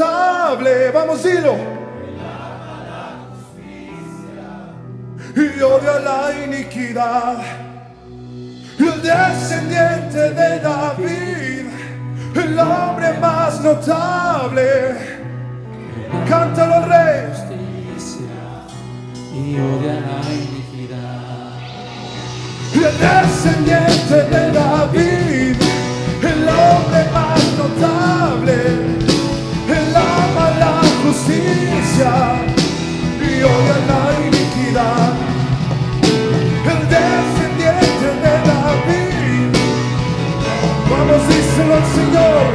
notable. Vamos, dilo. Y odia la iniquidad. El descendiente de David, el hombre más notable. Cántalo al rey. Y odia la iniquidad. El descendiente de David, el hombre más notable. Él ama la justicia y odia la iniquidad. El descendiente de David. Vamos, díselo al Señor.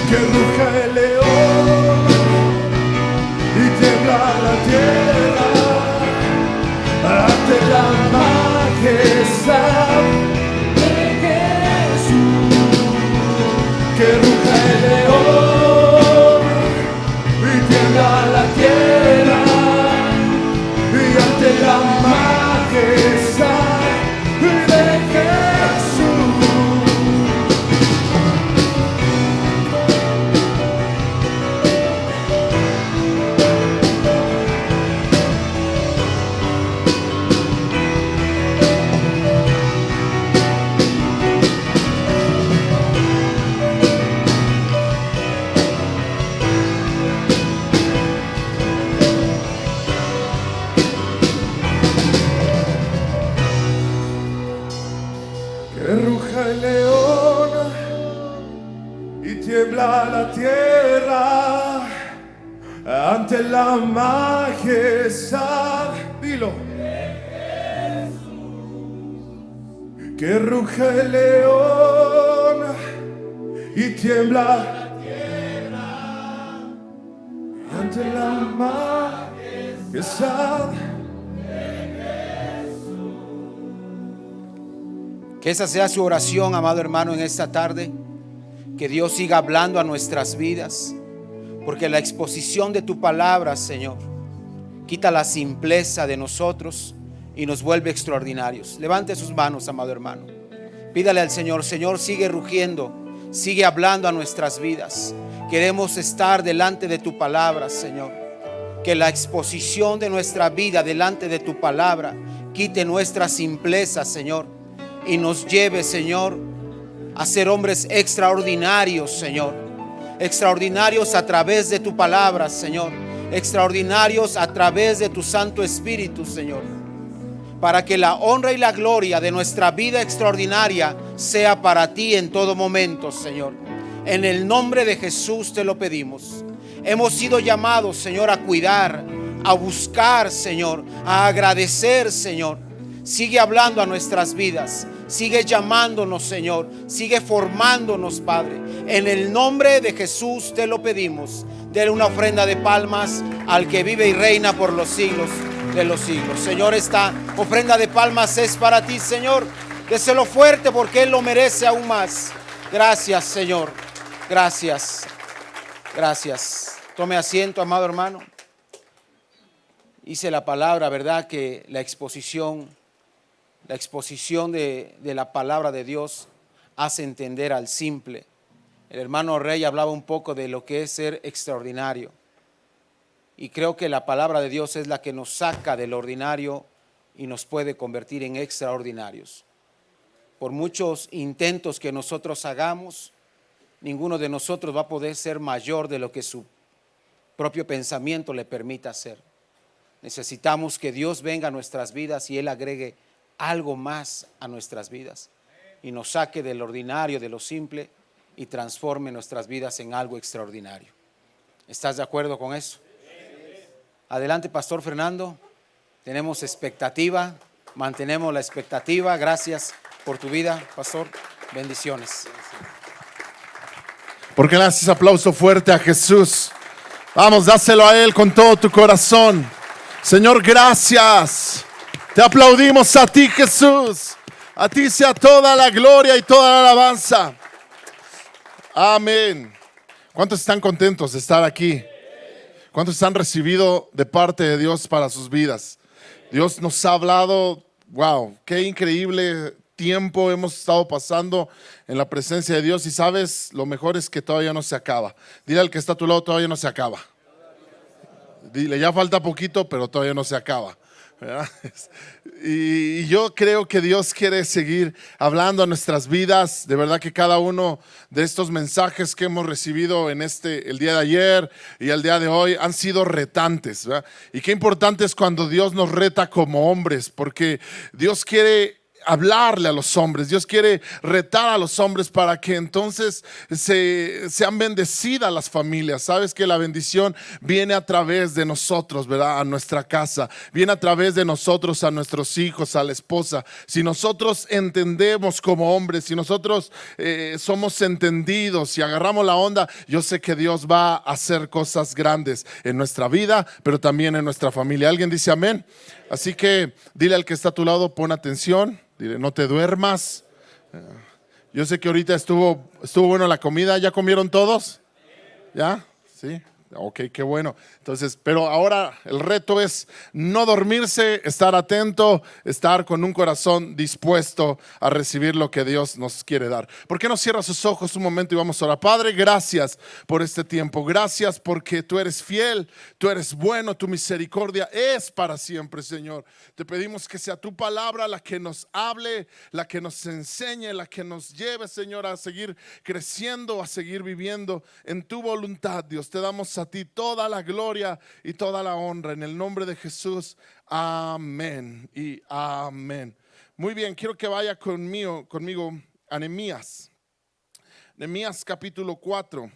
Que ruja el león y tiembla la tierra ante la majestad de Jesús. Que ruja el león y tiembla la tierra y ante la majestad de Jesús. Que ruja el león y tiembla la tierra ante la majestad. Dilo. Que ruja el león y tiembla la tierra ante la majestad. Que esa sea su oración, amado hermano, en esta tarde. Que Dios siga hablando a nuestras vidas. Porque la exposición de tu palabra, Señor, quita la simpleza de nosotros y nos vuelve extraordinarios. Levante sus manos, amado hermano. Pídale al Señor: Señor, sigue rugiendo, sigue hablando a nuestras vidas. Queremos estar delante de tu palabra, Señor. Que la exposición de nuestra vida delante de tu palabra quite nuestra simpleza, Señor, y nos lleve, Señor, a ser hombres extraordinarios, Señor. Extraordinarios a través de tu palabra, Señor. Extraordinarios a través de tu Santo Espíritu, Señor. Para que la honra y la gloria de nuestra vida extraordinaria sea para ti en todo momento, Señor. En el nombre de Jesús te lo pedimos. Hemos sido llamados, Señor, a cuidar, a buscar, Señor, a agradecer, Señor. Sigue hablando a nuestras vidas. Sigue llamándonos, Señor. Sigue formándonos, Padre. En el nombre de Jesús te lo pedimos. Dele una ofrenda de palmas al que vive y reina por los siglos de los siglos. Señor, esta ofrenda de palmas es para ti, Señor. Déselo fuerte porque Él lo merece aún más. Gracias, Señor. Gracias. Gracias. Tome asiento, amado hermano. Dice la palabra, ¿verdad?, que la exposición de la palabra de Dios hace entender al simple. El hermano Rey hablaba un poco de lo que es ser extraordinario. Y creo que la palabra de Dios es la que nos saca del ordinario y nos puede convertir en extraordinarios. Por muchos intentos que nosotros hagamos, ninguno de nosotros va a poder ser mayor de lo que su propio pensamiento le permita hacer. Necesitamos que Dios venga a nuestras vidas y Él agregue algo más a nuestras vidas y nos saque del ordinario, de lo simple, y transforme nuestras vidas en algo extraordinario. ¿Estás de acuerdo con eso? Adelante, Pastor Fernando. Tenemos expectativa, mantenemos la expectativa. Gracias por tu vida, Pastor. Bendiciones. ¿Por qué le haces aplauso fuerte a Jesús? Vamos, dáselo a Él con todo tu corazón. Señor, gracias. Te aplaudimos a ti, Jesús. A ti sea toda la gloria y toda la alabanza. Amén. ¿Cuántos están contentos de estar aquí? ¿Cuántos han recibido de parte de Dios para sus vidas? Dios nos ha hablado, wow, qué increíble tiempo hemos estado pasando en la presencia de Dios y sabes, lo mejor es que todavía no se acaba. Dile al que está a tu lado, todavía no se acaba. Dile, ya falta poquito, pero todavía no se acaba. ¿Verdad? Y yo creo que Dios quiere seguir hablando a nuestras vidas. De verdad que cada uno de estos mensajes que hemos recibido en el día de ayer y el día de hoy han sido retantes, ¿verdad? Y qué importante es cuando Dios nos reta como hombres, porque Dios quiere hablarle a los hombres, Dios quiere retar a los hombres para que entonces sean bendecidas las familias. Sabes que la bendición viene a través de nosotros, ¿verdad? A nuestra casa, viene a través de nosotros, a nuestros hijos, a la esposa. Si nosotros entendemos como hombres, si nosotros somos entendidos y agarramos la onda, yo sé que Dios va a hacer cosas grandes en nuestra vida, pero también en nuestra familia. ¿Alguien dice amén? Así que dile al que está a tu lado, pon atención. Dile, no te duermas. Yo sé que ahorita estuvo bueno la comida. ¿Ya comieron todos? ¿Ya? Sí. Ok, qué bueno. Entonces, pero ahora el reto es no dormirse, estar atento, estar con un corazón dispuesto a recibir lo que Dios nos quiere dar. ¿Por qué no cierra sus ojos un momento y vamos a orar? Padre, gracias por este tiempo. Gracias porque tú eres fiel, tú eres bueno, tu misericordia es para siempre, Señor. Te pedimos que sea tu palabra la que nos hable, la que nos enseñe, la que nos lleve, Señor, a seguir creciendo, a seguir viviendo en tu voluntad, Dios. Te damos a ti toda la gloria y toda la honra en el nombre de Jesús. Amén y amén. Muy bien, quiero que vaya conmigo a Nehemías. Nehemías capítulo 4.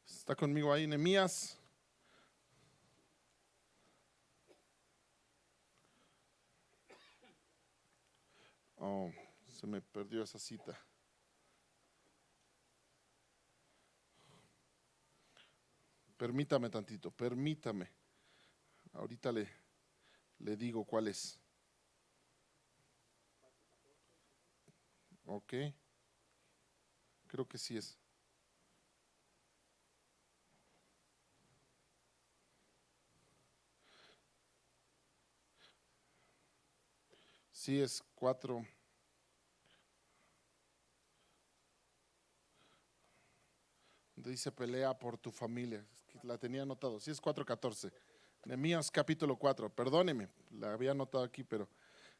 ¿Está conmigo ahí Nehemías? Oh, se me perdió esa cita. Permítame tantito, permítame. Ahorita le digo cuál es. Ok. Creo que sí es. Sí es 4. Dice pelea por tu familia. La tenía anotado. Sí es 4:14. Nehemías capítulo 4. Perdóneme, la había anotado aquí, pero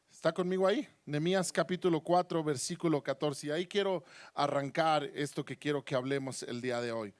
¿está conmigo ahí? Nehemías capítulo 4, versículo 14. Y ahí quiero arrancar esto que quiero que hablemos el día de hoy.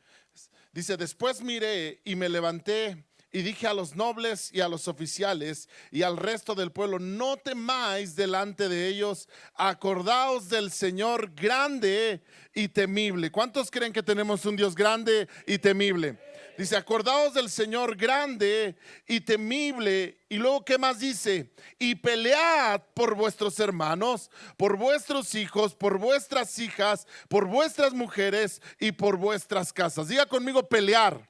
Dice, después miré y me levanté y dije a los nobles y a los oficiales y al resto del pueblo, no temáis delante de ellos, acordaos del Señor grande y temible. ¿Cuántos creen que tenemos un Dios grande y temible? Dice, acordaos del Señor grande y temible. Y luego, ¿qué más dice? Y pelead por vuestros hermanos, por vuestros hijos, por vuestras hijas, por vuestras mujeres y por vuestras casas. Diga conmigo pelear.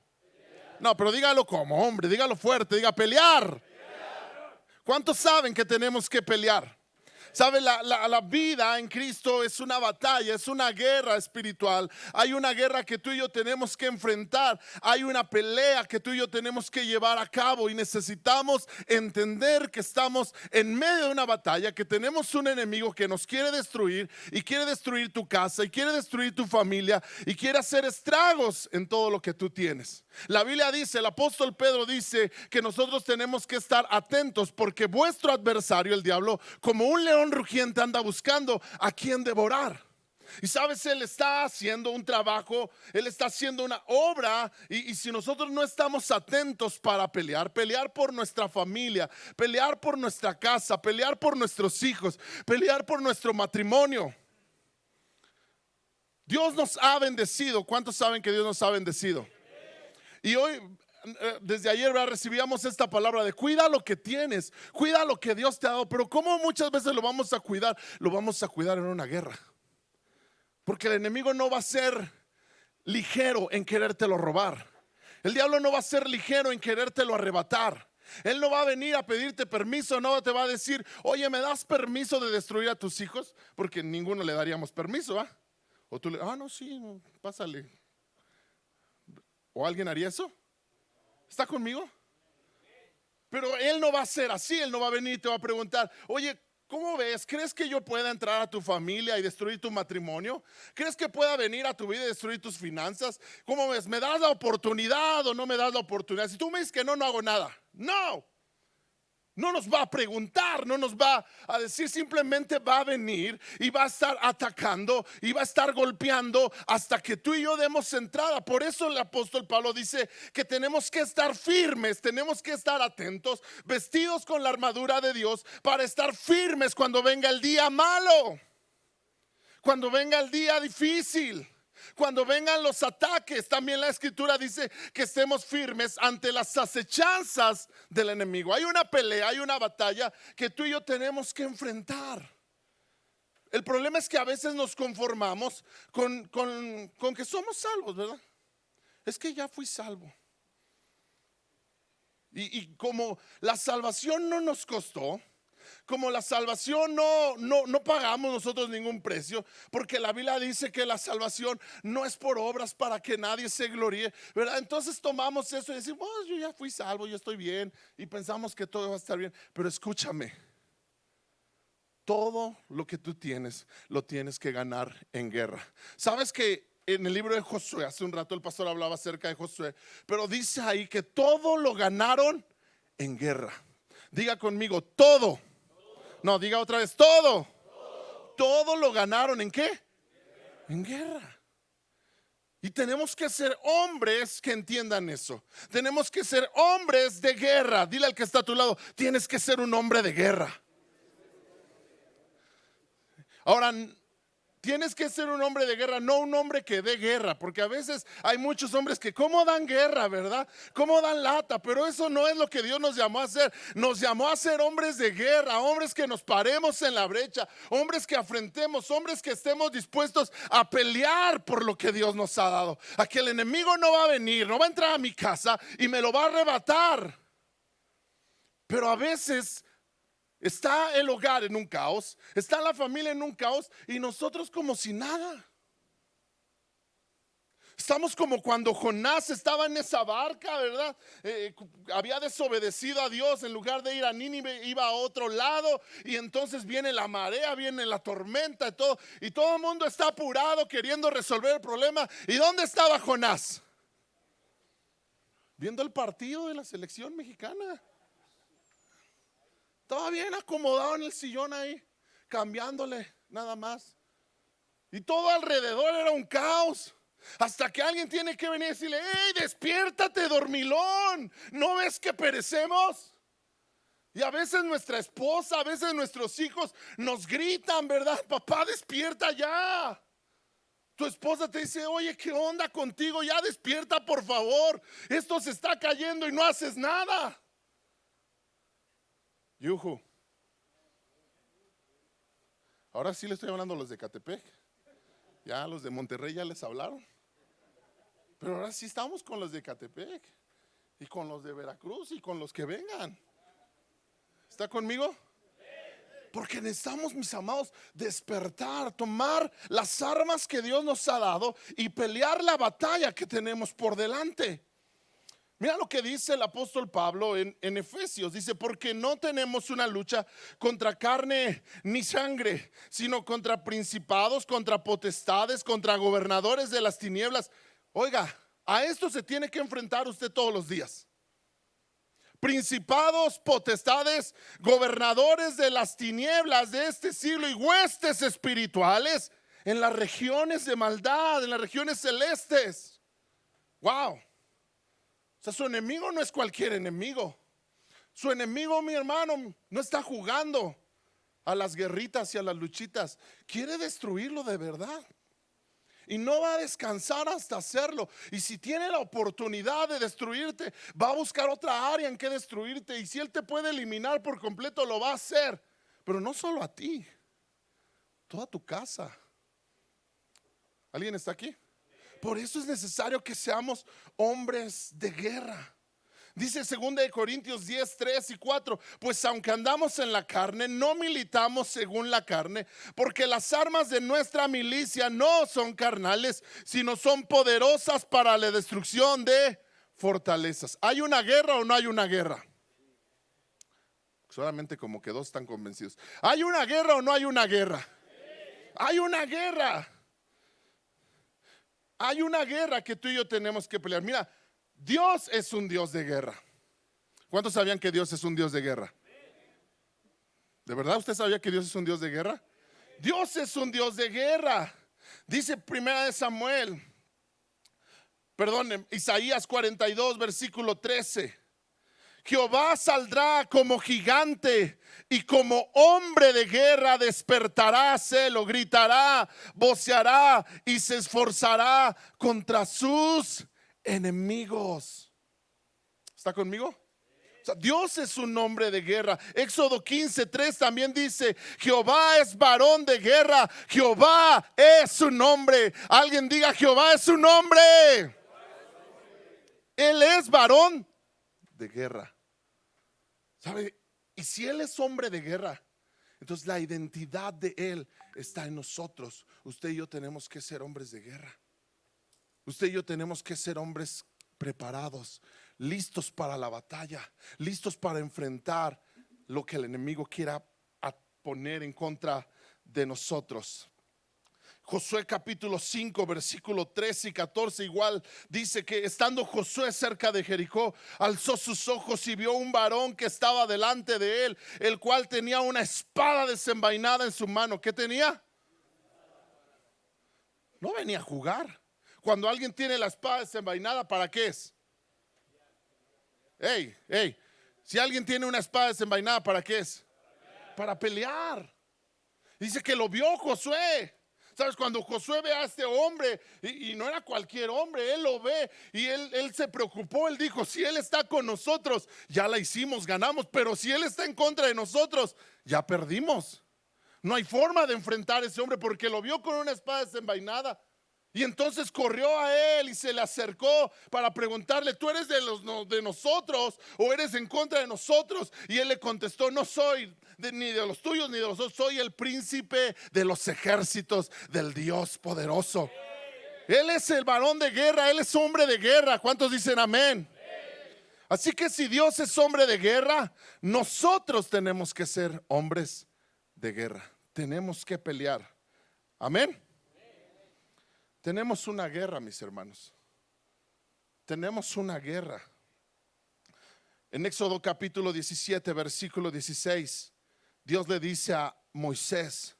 No, pero dígalo como hombre, dígalo fuerte, diga pelear. ¿Cuántos saben que tenemos que pelear? ¿Sabe? La vida en Cristo es una batalla, es una guerra espiritual. Hay una guerra que tú y yo tenemos que enfrentar. Hay una pelea que tú y yo tenemos que llevar a cabo. Y necesitamos entender que estamos en medio de una batalla, que tenemos un enemigo que nos quiere destruir. Y quiere destruir tu casa, y quiere destruir tu familia, y quiere hacer estragos en todo lo que tú tienes. La Biblia dice, el apóstol Pedro dice que nosotros tenemos que estar atentos, porque vuestro adversario, el diablo, como un león rugiente, anda buscando a quien devorar. Y sabes, él está haciendo un trabajo, él está haciendo una obra, y si nosotros no estamos atentos para pelear por nuestra familia, pelear por nuestra casa, pelear por nuestros hijos, pelear por nuestro matrimonio. Dios nos ha bendecido. ¿Cuántos saben que Dios nos ha bendecido? Y hoy, desde ayer, recibíamos esta palabra de cuida lo que tienes, cuida lo que Dios te ha dado. Pero ¿cómo muchas veces lo vamos a cuidar? Lo vamos a cuidar en una guerra, porque el enemigo no va a ser ligero en querértelo robar. El diablo no va a ser ligero en querértelo arrebatar. Él no va a venir a pedirte permiso, no te va a decir, oye, ¿me das permiso de destruir a tus hijos? Porque ninguno le daríamos permiso, ¿ah? O tú no, sí, pásale. ¿O alguien haría eso? ¿Está conmigo? Pero Él no va a ser así. Él no va a venir y te va a preguntar, oye, ¿cómo ves? ¿Crees que yo pueda entrar a tu familia y destruir tu matrimonio? ¿Crees que pueda venir a tu vida y destruir tus finanzas? ¿Cómo ves? ¿Me das la oportunidad o no me das la oportunidad? Si tú me dices que no, no hago nada. No. No nos va a preguntar, no nos va a decir, simplemente va a venir y va a estar atacando y va a estar golpeando hasta que tú y yo demos entrada. Por eso el apóstol Pablo dice que tenemos que estar firmes, tenemos que estar atentos, vestidos con la armadura de Dios para estar firmes cuando venga el día malo, cuando venga el día difícil. Cuando vengan los ataques, también la escritura dice que estemos firmes ante las acechanzas del enemigo. Hay una pelea, hay una batalla que tú y yo tenemos que enfrentar. El problema es que a veces nos conformamos con que somos salvos, ¿verdad? Es que ya fui salvo. Y como la salvación no nos costó, como la salvación no pagamos nosotros ningún precio, porque la Biblia dice que la salvación no es por obras para que nadie se gloríe, ¿verdad? Entonces tomamos eso y decimos, oh, yo ya fui salvo, yo estoy bien, y pensamos que todo va a estar bien. Pero escúchame, todo lo que tú tienes lo tienes que ganar en guerra. ¿Sabes que en el libro de Josué, hace un rato el pastor hablaba acerca de Josué, pero dice ahí que todo lo ganaron en guerra? Diga conmigo, todo. No, diga otra vez, todo. Todo lo ganaron ¿en qué? En guerra. Y tenemos que ser hombres que entiendan eso. Tenemos que ser hombres de guerra. Dile al que está a tu lado, tienes que ser un hombre de guerra. Ahora, tienes que ser un hombre de guerra, no un hombre que dé guerra, porque a veces hay muchos hombres que cómo dan guerra, ¿verdad? Cómo dan lata, pero eso no es lo que Dios nos llamó a hacer. Nos llamó a ser hombres de guerra, hombres que nos paremos en la brecha, hombres que afrentemos, hombres que estemos dispuestos a pelear por lo que Dios nos ha dado. A que el enemigo no va a venir, no va a entrar a mi casa y me lo va a arrebatar. Pero a veces está el hogar en un caos, está la familia en un caos y nosotros como si nada. Estamos como cuando Jonás estaba en esa barca, ¿verdad? Había desobedecido a Dios, en lugar de ir a Nínive iba a otro lado y entonces viene la marea, viene la tormenta y todo el mundo está apurado queriendo resolver el problema. ¿Y dónde estaba Jonás? Viendo el partido de la selección mexicana. Estaba bien acomodado en el sillón ahí, cambiándole nada más. Y todo alrededor era un caos. Hasta que alguien tiene que venir y decirle, hey, despiértate, dormilón, ¿no ves que perecemos? Y a veces nuestra esposa, a veces nuestros hijos nos gritan, ¿verdad? Papá, despierta ya. Tu esposa te dice, oye, ¿qué onda contigo? Ya despierta, por favor. Esto se está cayendo y no haces nada. Yuhu. Ahora sí le estoy hablando a los de Catepec. Ya los de Monterrey ya les hablaron. Pero ahora sí estamos con los de Catepec y con los de Veracruz y con los que vengan. ¿Está conmigo? Porque necesitamos, mis amados, despertar, tomar las armas que Dios nos ha dado y pelear la batalla que tenemos por delante. Mira lo que dice el apóstol Pablo en Efesios. Dice, porque no tenemos una lucha contra carne ni sangre, sino contra principados, contra potestades, contra gobernadores de las tinieblas. Oiga, a esto se tiene que enfrentar usted todos los días. Principados, potestades, gobernadores de las tinieblas de este siglo y huestes espirituales en las regiones de maldad, en las regiones celestes. Wow. O sea, su enemigo no es cualquier enemigo. Su enemigo, mi hermano, no está jugando a las guerritas y a las luchitas. Quiere destruirlo de verdad. Y no va a descansar hasta hacerlo. Y si tiene la oportunidad de destruirte, va a buscar otra área en que destruirte. Y si él te puede eliminar por completo, lo va a hacer. Pero no solo a ti, toda tu casa. ¿Alguien está aquí? Por eso es necesario que seamos hombres de guerra. Dice 2 Corintios 10, 3 y 4, pues aunque andamos en la carne, no militamos según la carne, porque las armas de nuestra milicia no son carnales, sino son poderosas para la destrucción de fortalezas. ¿Hay una guerra o no hay una guerra? Solamente como que dos están convencidos. ¿Hay una guerra o no hay una guerra? Hay una guerra. Hay una guerra que tú y yo tenemos que pelear. Mira, Dios es un Dios de guerra. ¿Cuántos sabían que Dios es un Dios de guerra? ¿De verdad usted sabía que Dios es un Dios de guerra? Dios es un Dios de guerra. Dice Isaías 42, versículo 13. Jehová saldrá como gigante y como hombre de guerra despertará celo, gritará, voceará y se esforzará contra sus enemigos. ¿Está conmigo? O sea, Dios es un hombre de guerra. Éxodo 15:3 también dice: Jehová es varón de guerra, Jehová es su nombre. Alguien diga: Jehová es su nombre. Él es varón de guerra. ¿Sabe? Y si Él es hombre de guerra, entonces la identidad de Él está en nosotros. Usted y yo tenemos que ser hombres de guerra. Usted y yo tenemos que ser hombres preparados, listos para la batalla, listos para enfrentar lo que el enemigo quiera poner en contra de nosotros. Josué capítulo 5 versículo 13 y 14 igual dice que estando Josué cerca de Jericó, alzó sus ojos y vio un varón que estaba delante de él, el cual tenía una espada desenvainada en su mano. ¿Qué tenía? No venía a jugar. Cuando alguien tiene la espada desenvainada, ¿para qué es? Si alguien tiene una espada desenvainada, ¿para qué es? Para pelear. Dice que lo vio Josué. ¿Sabes? Cuando Josué ve a este hombre, y no era cualquier hombre, él lo ve y él se preocupó. Él dijo: si él está con nosotros, ya la hicimos, ganamos. Pero si él está en contra de nosotros, ya perdimos. No hay forma de enfrentar a ese hombre, porque lo vio con una espada desenvainada. Y entonces corrió a él y se le acercó para preguntarle: ¿tú eres de nosotros o eres en contra de nosotros? Y él le contestó: no soy ni de los tuyos ni de los otros, soy el príncipe de los ejércitos del Dios poderoso. Él es el varón de guerra, él es hombre de guerra. ¿Cuántos dicen amén? Así que si Dios es hombre de guerra, nosotros tenemos que ser hombres de guerra. Tenemos que pelear. Amén. Tenemos una guerra, mis hermanos. Tenemos una guerra. En Éxodo capítulo 17, versículo 16, Dios le dice a Moisés: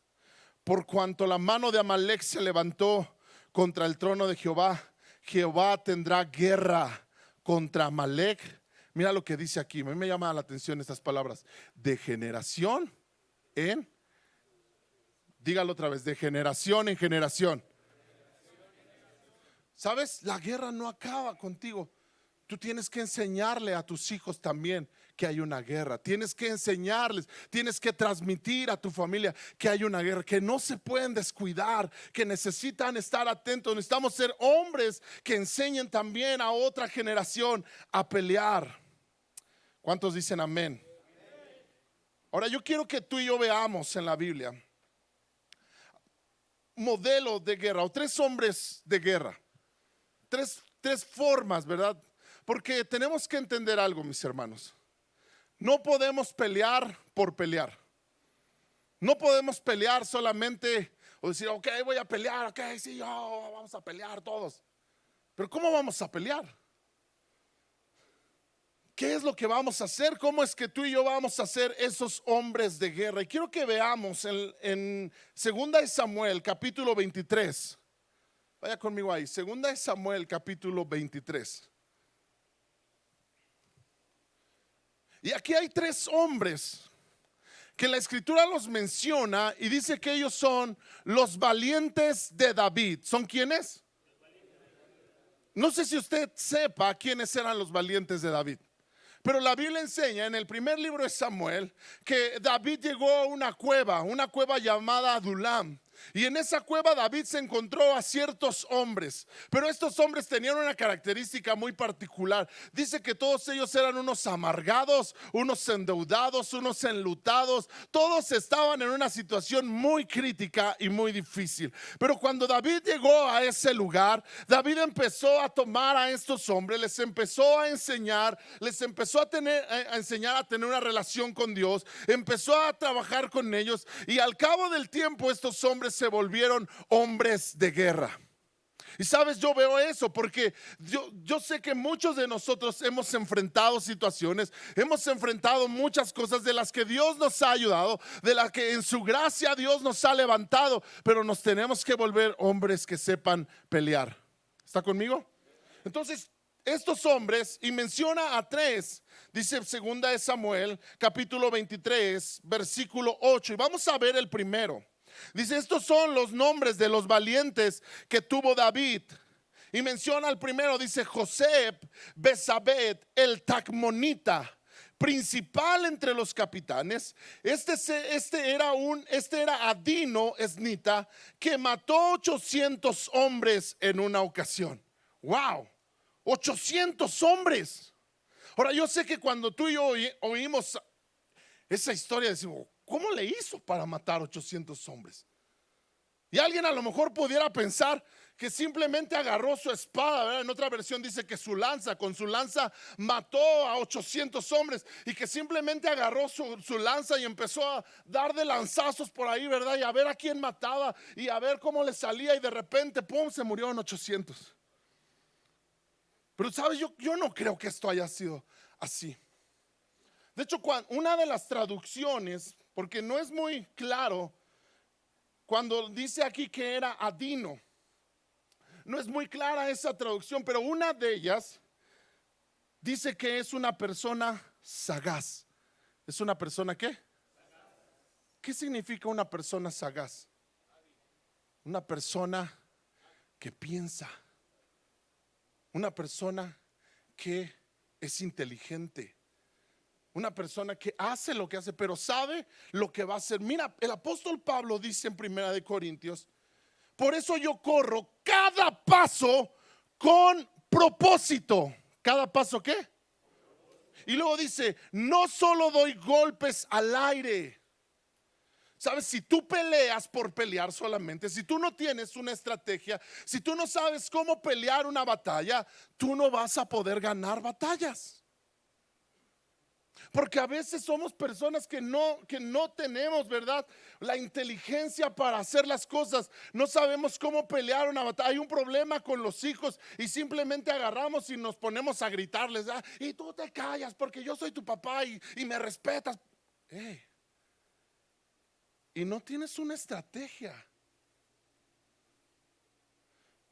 por cuanto la mano de Amalek se levantó contra el trono de Jehová, Jehová tendrá guerra contra Amalek. Mira lo que dice aquí, a mí me llama la atención estas palabras: de generación en, dígalo otra vez, de generación en generación. ¿Sabes? La guerra no acaba contigo. Tú tienes que enseñarle a tus hijos también que hay una guerra. Tienes que enseñarles, tienes que transmitir a tu familia que hay una guerra, que no se pueden descuidar, que necesitan estar atentos. Necesitamos ser hombres que enseñen también a otra generación a pelear. ¿Cuántos dicen amén? Ahora yo quiero que tú y yo veamos en la Biblia modelos de guerra, o tres hombres de guerra. Tres formas, ¿verdad? Porque tenemos que entender algo, mis hermanos. No podemos pelear por pelear. No podemos pelear solamente o decir: ok, voy a pelear, ok, sí, vamos a pelear todos. Pero ¿cómo vamos a pelear? ¿Qué es lo que vamos a hacer? ¿Cómo es que tú y yo vamos a ser esos hombres de guerra? Y quiero que veamos en 2 de Samuel capítulo 23. Vaya conmigo ahí, 2 de Samuel capítulo 23. Y aquí hay tres hombres que la escritura los menciona y dice que ellos son los valientes de David. ¿Son quiénes? No sé si usted sepa quiénes eran los valientes de David, pero la Biblia enseña en el primer libro de Samuel que David llegó a una cueva llamada Adulam. Y en esa cueva David se encontró a ciertos hombres, pero estos hombres tenían una característica muy particular. Dice que todos ellos eran unos amargados, unos endeudados, unos enlutados. Todos estaban en una situación muy crítica y muy difícil. Pero cuando David llegó a ese lugar, David empezó a tomar a estos hombres, les empezó a enseñar, les empezó a enseñar a tener una relación con Dios, empezó a trabajar con ellos, y al cabo del tiempo estos hombres se volvieron hombres de guerra. Y sabes, yo veo eso porque yo sé que muchos de nosotros hemos enfrentado situaciones, hemos enfrentado muchas cosas de las que Dios nos ha ayudado, de las que en su gracia Dios nos ha levantado, pero nos tenemos que volver hombres que sepan pelear. ¿Está conmigo? Entonces, estos hombres, y menciona a tres, dice segunda de Samuel, capítulo 23, versículo 8, y vamos a ver el primero. Dice, estos son los nombres de los valientes que tuvo David. Y menciona al primero, dice Josep Besabed, el Tacmonita, principal entre los capitanes. Este era Adino Esnita, que mató 800 hombres en una ocasión. ¡Wow! 800 hombres. Ahora, yo sé que cuando tú y yo oímos esa historia, decimos, ¿cómo le hizo para matar 800 hombres? Y alguien a lo mejor pudiera pensar que simplemente agarró su espada, ¿verdad? En otra versión dice que con su lanza mató a 800 hombres, y que simplemente agarró su lanza y empezó a dar de lanzazos por ahí, ¿verdad? Y a ver a quién mataba y a ver cómo le salía, y de repente, ¡pum!, se murieron 800. Pero sabes, yo no creo que esto haya sido así. De hecho, una de las traducciones, porque no es muy claro, cuando dice aquí que era Adino, no es muy clara esa traducción, pero una de ellas dice que es una persona sagaz. ¿Es una persona qué? ¿Qué significa una persona sagaz? Una persona que piensa, una persona que es inteligente, una persona que hace lo que hace, pero sabe lo que va a hacer. Mira, el apóstol Pablo dice en 1 Corintios, por eso yo corro cada paso con propósito. ¿Cada paso qué? Y luego dice, no solo doy golpes al aire. Sabes, si tú peleas por pelear solamente, si tú no tienes una estrategia, si tú no sabes cómo pelear una batalla, tú no vas a poder ganar batallas. Porque a veces somos personas que no tenemos, ¿verdad?, la inteligencia para hacer las cosas. No sabemos cómo pelear una batalla. Hay un problema con los hijos y simplemente agarramos y nos ponemos a gritarles, y tú te callas porque yo soy tu papá y me respetas. Y no tienes una estrategia.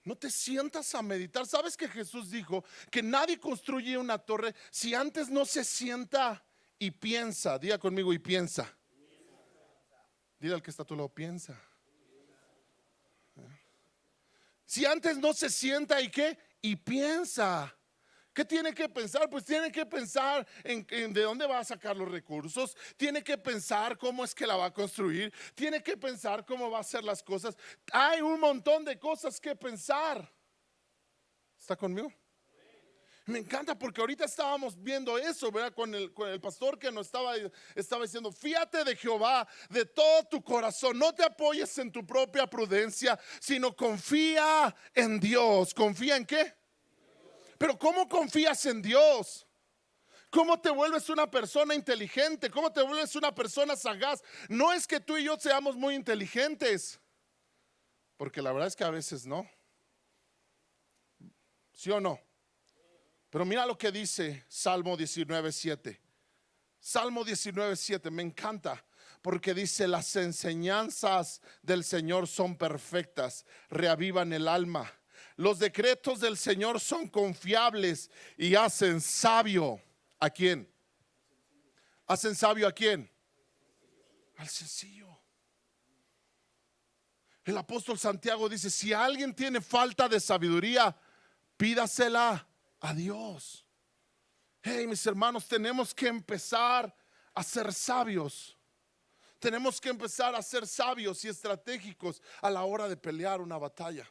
No te sientas a meditar. ¿Sabes que Jesús dijo que nadie construye una torre si antes no se sienta y piensa? Diga conmigo, y piensa. Dile al que está a tu lado, piensa. Si antes no se sienta y qué, y piensa. ¿Qué tiene que pensar? Pues tiene que pensar en de dónde va a sacar los recursos, tiene que pensar cómo es que la va a construir, tiene que pensar cómo va a hacer las cosas. Hay un montón de cosas que pensar. ¿Está conmigo? Me encanta porque ahorita estábamos viendo eso, ¿verdad? Con el pastor que nos estaba diciendo, fíate de Jehová de todo tu corazón, no te apoyes en tu propia prudencia, sino confía en Dios. ¿Confía en qué? Pero ¿cómo confías en Dios? ¿Cómo te vuelves una persona inteligente? ¿Cómo te vuelves una persona sagaz? No es que tú y yo seamos muy inteligentes, porque la verdad es que a veces no. ¿Sí o no? Pero mira lo que dice Salmo 19:7. Salmo 19:7 me encanta porque dice, las enseñanzas del Señor son perfectas, reavivan el alma. Los decretos del Señor son confiables y hacen sabio. ¿A quién? ¿Hacen sabio a quién? Al sencillo. El apóstol Santiago dice, si alguien tiene falta de sabiduría, pídasela a Dios. Hey, mis hermanos, tenemos que empezar a ser sabios. Tenemos que empezar a ser sabios y estratégicos a la hora de pelear una batalla.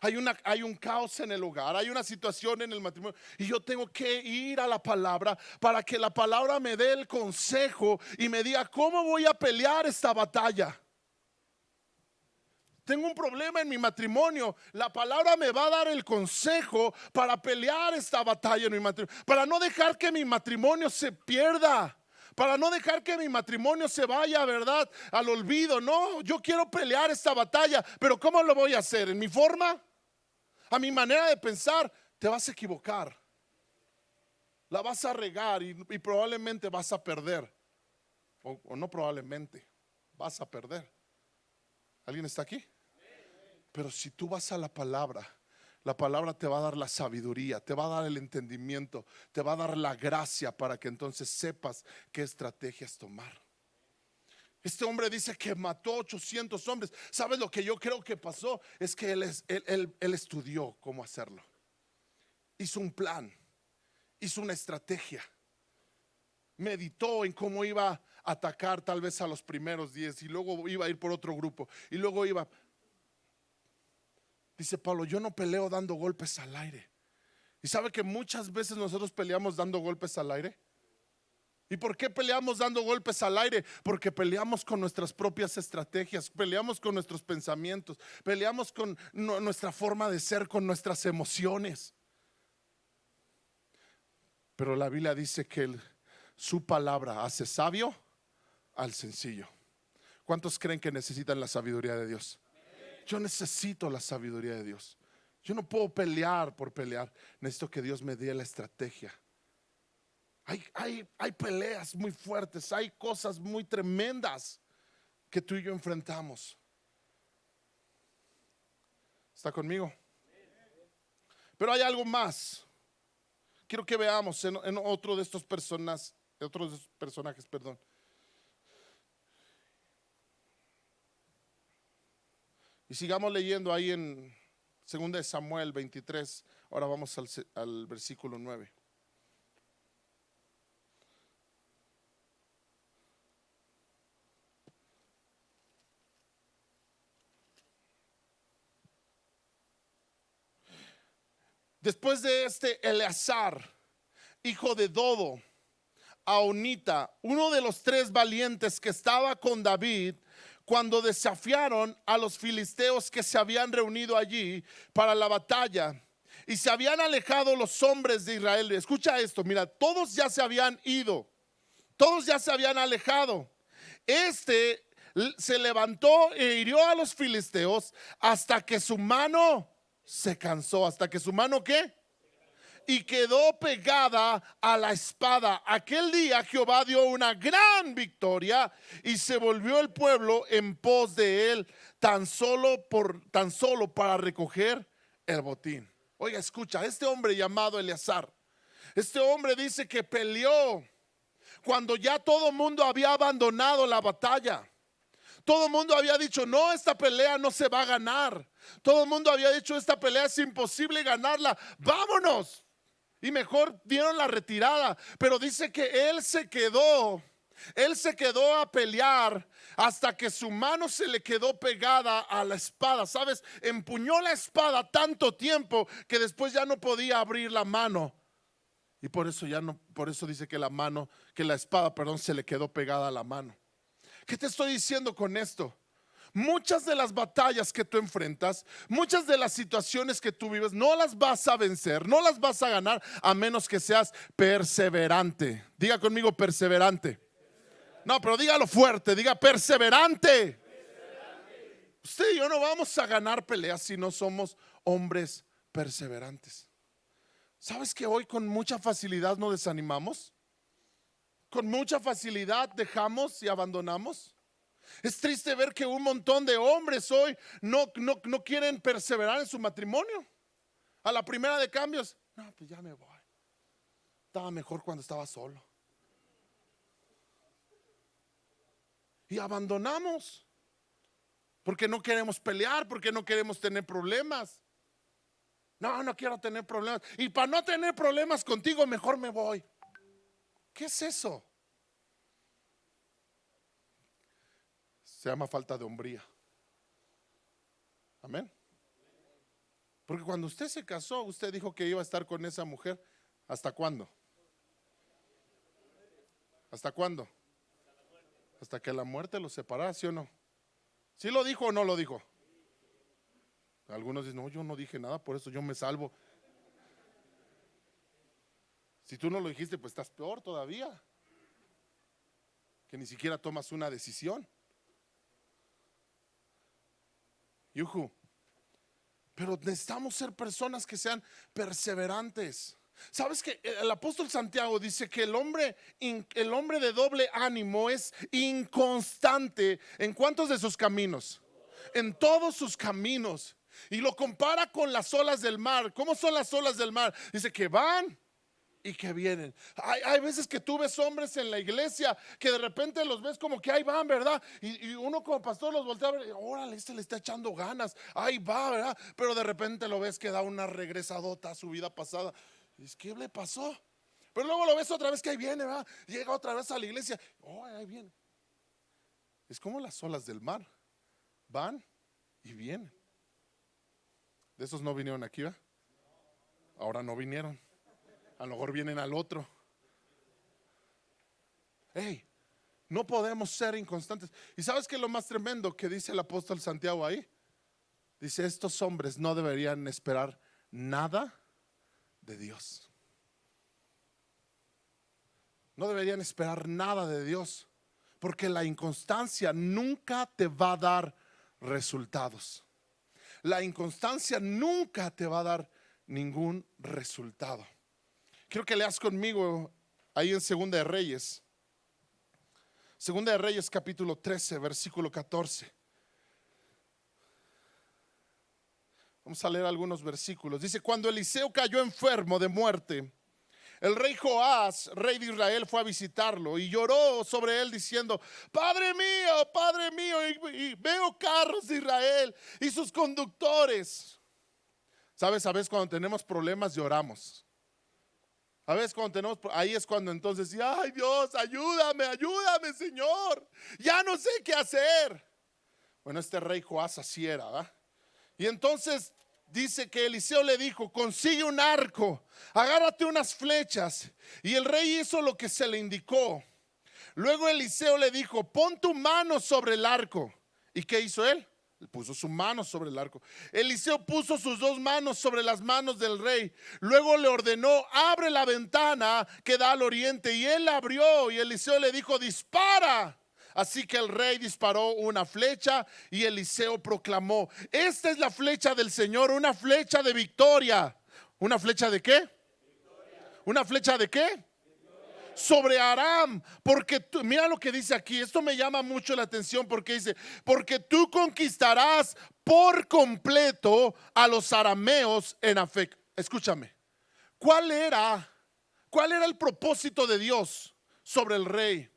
Hay un caos en el hogar, hay una situación en el matrimonio y yo tengo que ir a la palabra para que la palabra me dé el consejo y me diga cómo voy a pelear esta batalla. Tengo un problema en mi matrimonio. La palabra me va a dar el consejo para pelear esta batalla en mi matrimonio, para no dejar que mi matrimonio se pierda, para no dejar que mi matrimonio se vaya, ¿verdad?, al olvido. No, yo quiero pelear esta batalla, pero ¿cómo lo voy a hacer? ¿En mi forma? ¿A mi manera de pensar? Te vas a equivocar, la vas a regar y probablemente vas a perder, o no probablemente, vas a perder. ¿Alguien está aquí? Pero si tú vas a la palabra te va a dar la sabiduría, te va a dar el entendimiento, te va a dar la gracia para que entonces sepas qué estrategias tomar. Este hombre dice que mató 800 hombres. ¿Sabes lo que yo creo que pasó? Es que él estudió cómo hacerlo. Hizo un plan, hizo una estrategia. Meditó en cómo iba a atacar tal vez a los primeros 10 y luego iba a ir por otro grupo y luego iba. Dice Pablo, yo no peleo dando golpes al aire. Y sabe que muchas veces nosotros peleamos dando golpes al aire. ¿Y por qué peleamos dando golpes al aire? Porque peleamos con nuestras propias estrategias, peleamos con nuestros pensamientos, peleamos con nuestra forma de ser, con nuestras emociones. Pero la Biblia dice que su palabra hace sabio al sencillo. ¿Cuántos creen que necesitan la sabiduría de Dios? Yo necesito la sabiduría de Dios. Yo no puedo pelear por pelear. Necesito que Dios me dé la estrategia. Hay peleas muy fuertes, hay cosas muy tremendas que tú y yo enfrentamos. ¿Está conmigo? Pero hay algo más. Quiero que veamos en otro de estos personajes, perdón. Y sigamos leyendo ahí en 2 Samuel 23. Ahora vamos al versículo 9. Después de Eleazar, hijo de Dodo, Ahonita, uno de los 3 valientes que estaba con David, cuando desafiaron a los filisteos que se habían reunido allí para la batalla y se habían alejado los hombres de Israel. Escucha esto, mira, todos ya se habían ido, todos ya se habían alejado. Se levantó e hirió a los filisteos hasta que su mano se cansó. ¿Hasta que su mano qué? Y quedó pegada a la espada. Aquel día Jehová dio una gran victoria y se volvió el pueblo en pos de él tan solo para recoger el botín. Oiga, escucha, este hombre llamado Eleazar, este hombre dice que peleó cuando ya todo el mundo había abandonado la batalla. Todo el mundo había dicho, no, esta pelea no se va a ganar. Todo el mundo había dicho, esta pelea es imposible ganarla, vámonos. Y mejor dieron la retirada. Pero dice que él se quedó a pelear hasta que su mano se le quedó pegada a la espada. ¿Sabes? Empuñó la espada tanto tiempo que después ya no podía abrir la mano. Y por eso dice que la espada, se le quedó pegada a la mano. ¿Qué te estoy diciendo con esto? Muchas de las batallas que tú enfrentas, muchas de las situaciones que tú vives, no las vas a vencer, no las vas a ganar a menos que seas perseverante. Diga conmigo perseverante. No, pero dígalo fuerte, diga perseverante. Usted y yo no vamos a ganar peleas si no somos hombres perseverantes. ¿Sabes que hoy con mucha facilidad nos desanimamos? Con mucha facilidad dejamos y abandonamos. Es triste ver que un montón de hombres hoy no quieren perseverar en su matrimonio. A la primera de cambios, no, pues ya me voy. Estaba mejor cuando estaba solo. Y abandonamos porque no queremos pelear, porque no queremos tener problemas. No quiero tener problemas. Y para no tener problemas contigo, mejor me voy. ¿Qué es eso? Se llama falta de hombría. Amén. Porque cuando usted se casó, usted dijo que iba a estar con esa mujer. ¿Hasta cuándo? ¿Hasta cuándo? Hasta que la muerte los separara, ¿sí o no? ¿Sí lo dijo o no lo dijo? Algunos dicen, no, yo no dije nada, por eso yo me salvo. Si tú no lo dijiste, pues estás peor todavía, que ni siquiera tomas una decisión. Yuhu. Pero necesitamos ser personas que sean perseverantes. ¿Sabes que el apóstol Santiago dice que el hombre de doble ánimo es inconstante en cuántos de sus caminos? En todos sus caminos. Y lo compara con las olas del mar. ¿Cómo son las olas del mar? Dice que van y que vienen. Hay veces que tú ves hombres en la iglesia que de repente los ves como que ahí van, ¿verdad? Y uno como pastor los voltea a ver, órale, este le está echando ganas, ahí va, ¿verdad? Pero de repente lo ves que da una regresadota a su vida pasada. Y dices, ¿qué le pasó? Pero luego lo ves otra vez que ahí viene, ¿verdad? Llega otra vez a la iglesia, ahí viene. Es como las olas del mar, van y vienen. De esos no vinieron aquí, ¿verdad? Ahora no vinieron. A lo mejor vienen al otro. Hey, no podemos ser inconstantes. ¿Y sabes qué es lo más tremendo que dice el apóstol Santiago ahí? Dice, estos hombres no deberían esperar nada de Dios. No deberían esperar nada de Dios, porque la inconstancia nunca te va a dar resultados. La inconstancia nunca te va a dar ningún resultado. Quiero que leas conmigo ahí en Segunda de Reyes. Segunda de Reyes capítulo 13, versículo 14. Vamos a leer algunos versículos. Dice, cuando Eliseo cayó enfermo de muerte, el rey Joás, rey de Israel, fue a visitarlo y lloró sobre él diciendo, Padre mío, y veo carros de Israel y sus conductores. ¿Sabes? A veces cuando tenemos problemas lloramos. A veces cuando tenemos, ahí es cuando entonces, ay Dios, ayúdame Señor, ya no sé qué hacer. Bueno, este rey Joás así era, ¿verdad? Y entonces dice que Eliseo le dijo, consigue un arco, agárrate unas flechas. Y el rey hizo lo que se le indicó. Luego Eliseo le dijo, pon tu mano sobre el arco. ¿Y qué hizo él? Puso su mano sobre el arco. Eliseo puso sus dos manos sobre las manos del rey. Luego le ordenó, abre la ventana que da al oriente. Y él la abrió y Eliseo le dijo, dispara. Así que el rey disparó una flecha y Eliseo proclamó, esta es la flecha del Señor, una flecha de victoria. ¿Una flecha de qué? Victoria. ¿Una flecha de qué? Sobre Aram, porque tú, mira lo que dice aquí, esto me llama mucho la atención porque dice, porque tú conquistarás por completo a los arameos en Afec. Escúchame, ¿cuál era el propósito de Dios sobre el rey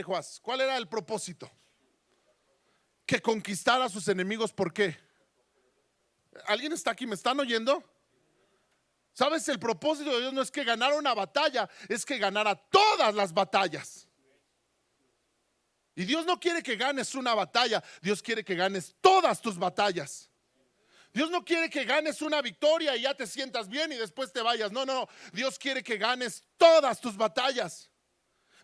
Joás? ¿Cuál era el propósito? Que conquistara a sus enemigos. ¿Por qué? ¿Alguien está aquí? ¿Me están oyendo? ¿Sabes? El propósito de Dios no es que ganara una batalla, es que ganara todas las batallas. Y Dios no quiere que ganes una batalla, Dios quiere que ganes todas tus batallas. Dios no quiere que ganes una victoria y ya te sientas bien y después te vayas. No, Dios quiere que ganes todas tus batallas.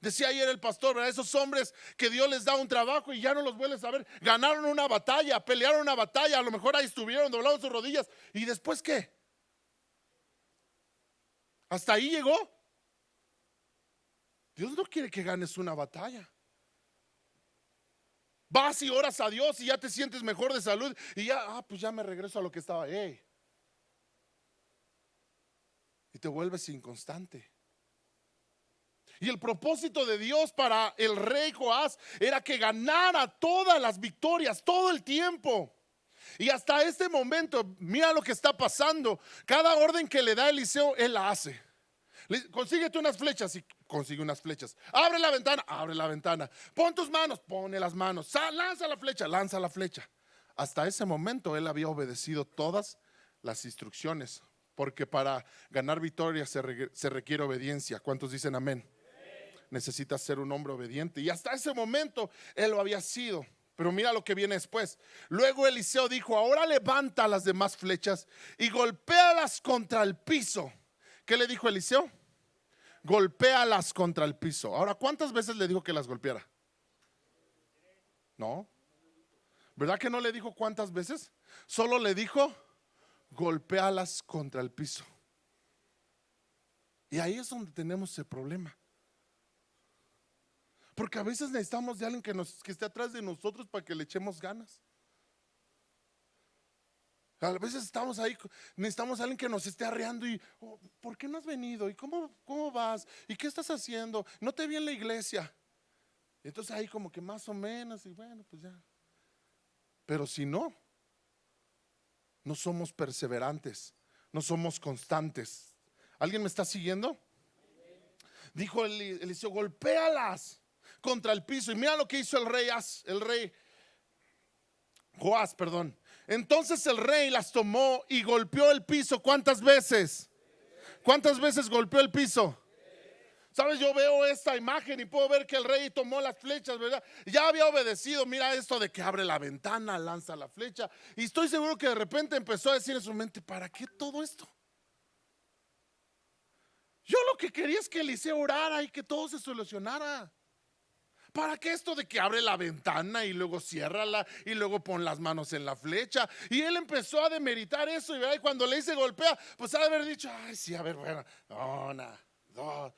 Decía ayer el pastor, ¿verdad? Esos hombres que Dios les da un trabajo y ya no los vuelves a ver, ganaron una batalla, pelearon una batalla, a lo mejor ahí estuvieron doblados sus rodillas y después ¿qué? ¿Hasta ahí llegó? Dios no quiere que ganes una batalla. Vas y oras a Dios y ya te sientes mejor de salud y ya, pues ya me regreso a lo que estaba. Y te vuelves inconstante. Y el propósito de Dios para el rey Joás era que ganara todas las victorias, todo el tiempo. Y hasta este momento, mira lo que está pasando. Cada orden que le da Eliseo, él la hace. Consíguete unas flechas y consigue unas flechas. Abre la ventana. Pon tus manos, pone las manos. Lanza la flecha. Hasta ese momento él había obedecido todas las instrucciones. Porque para ganar victoria se requiere obediencia. ¿Cuántos dicen amén? necesitas ser un hombre obediente. Y hasta ese momento él lo había sido. Pero mira lo que viene después. Luego Eliseo dijo: ahora levanta las demás flechas y golpéalas contra el piso. ¿Qué le dijo Eliseo? Golpéalas contra el piso. Ahora, ¿cuántas veces le dijo que las golpeara? No. ¿Verdad que no le dijo cuántas veces? Solo le dijo: golpéalas contra el piso. Y ahí es donde tenemos el problema. Porque a veces necesitamos de alguien que esté atrás de nosotros para que le echemos ganas. A veces estamos ahí, necesitamos a alguien que nos esté arreando y ¿por qué no has venido? ¿Y cómo vas? ¿Y qué estás haciendo? No te vi en la iglesia. Y entonces ahí como que más o menos, y bueno, pues ya. Pero si no somos perseverantes, no somos constantes. ¿Alguien me está siguiendo? Dijo Eliseo: golpéalas contra el piso. Y mira lo que hizo el rey Joás, perdón. Entonces el rey las tomó y golpeó el piso. ¿Cuántas veces? ¿Cuántas veces golpeó el piso? Sabes, yo veo esta imagen y puedo ver que el rey tomó las flechas, ¿verdad? Ya había obedecido. Mira esto de que abre la ventana, lanza la flecha. Y estoy seguro que de repente empezó a decir en su mente: ¿para qué todo esto? Yo lo que quería es que Eliseo orara y que todo se solucionara. ¿Para qué esto de que abre la ventana y luego ciérrala y luego pon las manos en la flecha? Y él empezó a demeritar eso, y cuando le dice golpea, pues ha de haber dicho: ay, sí, a ver, bueno, no.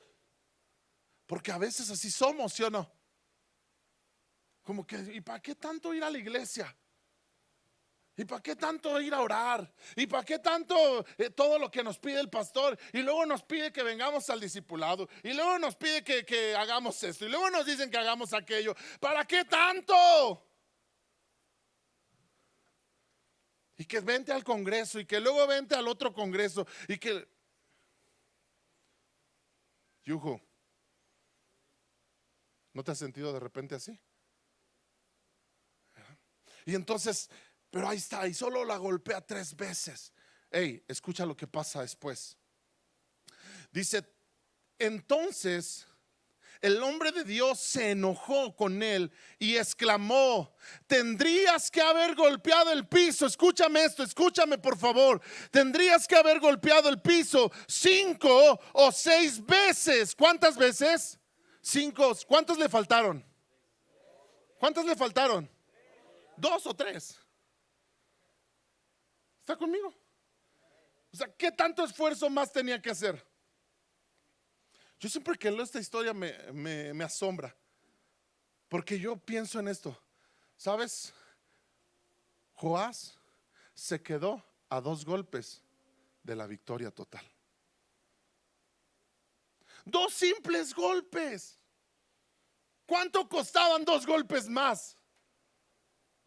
Porque a veces así somos, ¿sí o no? Como que, ¿y para qué tanto ir a la iglesia? ¿Y para qué tanto ir a orar? ¿Y para qué tanto todo lo que nos pide el pastor? Y luego nos pide que vengamos al discipulado. Y luego nos pide que hagamos esto. Y luego nos dicen que hagamos aquello. ¿Para qué tanto? Y que vente al congreso. Y que luego vente al otro congreso. Y que... Yujo, ¿no te has sentido de repente así? Y entonces... pero ahí está, y solo la golpea 3 veces. Hey, escucha lo que pasa después. Dice: entonces el hombre de Dios se enojó con él y exclamó: tendrías que haber golpeado el piso. Escúchame esto, escúchame por favor. Tendrías que haber golpeado el piso 5 o 6 veces. ¿Cuántas veces? 5. ¿Cuántas le faltaron? ¿Cuántas le faltaron? 2 o 3. ¿Está conmigo? O sea, ¿qué tanto esfuerzo más tenía que hacer? Yo siempre que leo esta historia me asombra, porque yo pienso en esto. ¿Sabes? Joás se quedó a 2 golpes de la victoria total. 2 simples golpes. ¿Cuánto costaban 2 golpes más?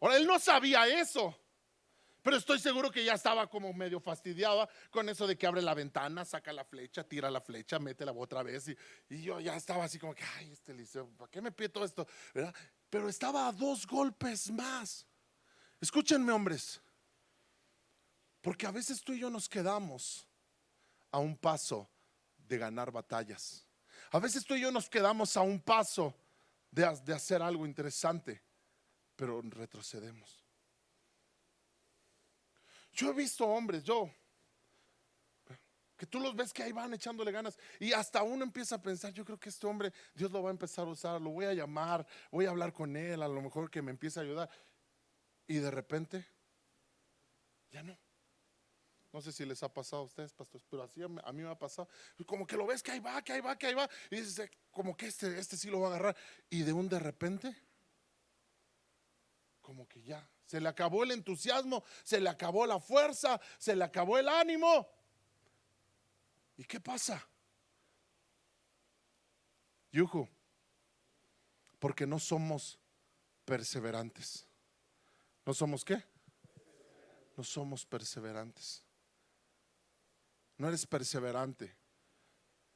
Ahora, él no sabía eso, pero estoy seguro que ya estaba como medio fastidiado con eso de que abre la ventana, saca la flecha, tira la flecha, métela otra vez. Y yo ya estaba así como que, ay, este Eliseo, ¿para qué me pide todo esto? ¿Verdad? Pero estaba a 2 golpes más. Escúchenme, hombres, porque a veces tú y yo nos quedamos a un paso de ganar batallas. A veces tú y yo nos quedamos a un paso de hacer algo interesante, pero retrocedemos. Yo he visto hombres, que tú los ves que ahí van echándole ganas, y hasta uno empieza a pensar: yo creo que este hombre Dios lo va a empezar a usar, lo voy a llamar, voy a hablar con él, a lo mejor que me empiece a ayudar. Y de repente ya no. No sé si les ha pasado a ustedes, pastores, pero así a mí me ha pasado. Como que lo ves que ahí va, y dices como que este sí lo va a agarrar, y de repente como que ya se le acabó el entusiasmo, se le acabó la fuerza, se le acabó el ánimo. ¿Y qué pasa? Yuju, porque no somos perseverantes. ¿No somos qué? No somos perseverantes. No eres perseverante.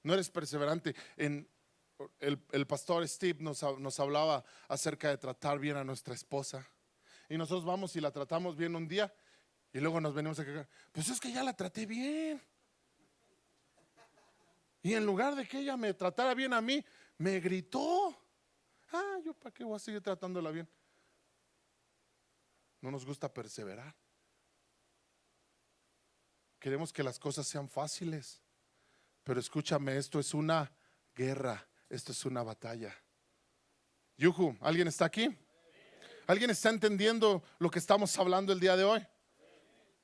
No eres perseverante. El pastor Steve nos hablaba acerca de tratar bien a nuestra esposa. Y nosotros vamos y la tratamos bien un día, y luego nos venimos a quejar: pues es que ya la traté bien. Y en lugar de que ella me tratara bien a mí, me gritó. ¿Yo para qué voy a seguir tratándola bien? No nos gusta perseverar. Queremos que las cosas sean fáciles. Pero escúchame, esto es una guerra. Esto es una batalla. Yuhu, ¿alguien está aquí? ¿Alguien está entendiendo lo que estamos hablando el día de hoy?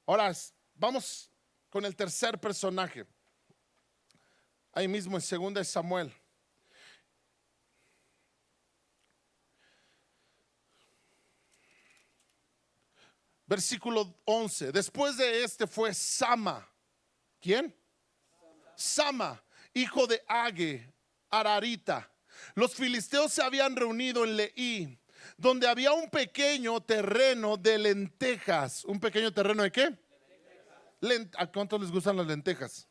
Ahora vamos con el tercer personaje. Ahí mismo en 2 de Samuel. Versículo 11. Después de este fue Sama. ¿Quién? Sama, hijo de Age, Ararita. Los filisteos se habían reunido en Leí, donde había un pequeño terreno de lentejas. ¿Un pequeño terreno de qué? ¿A cuántos les gustan las lentejas?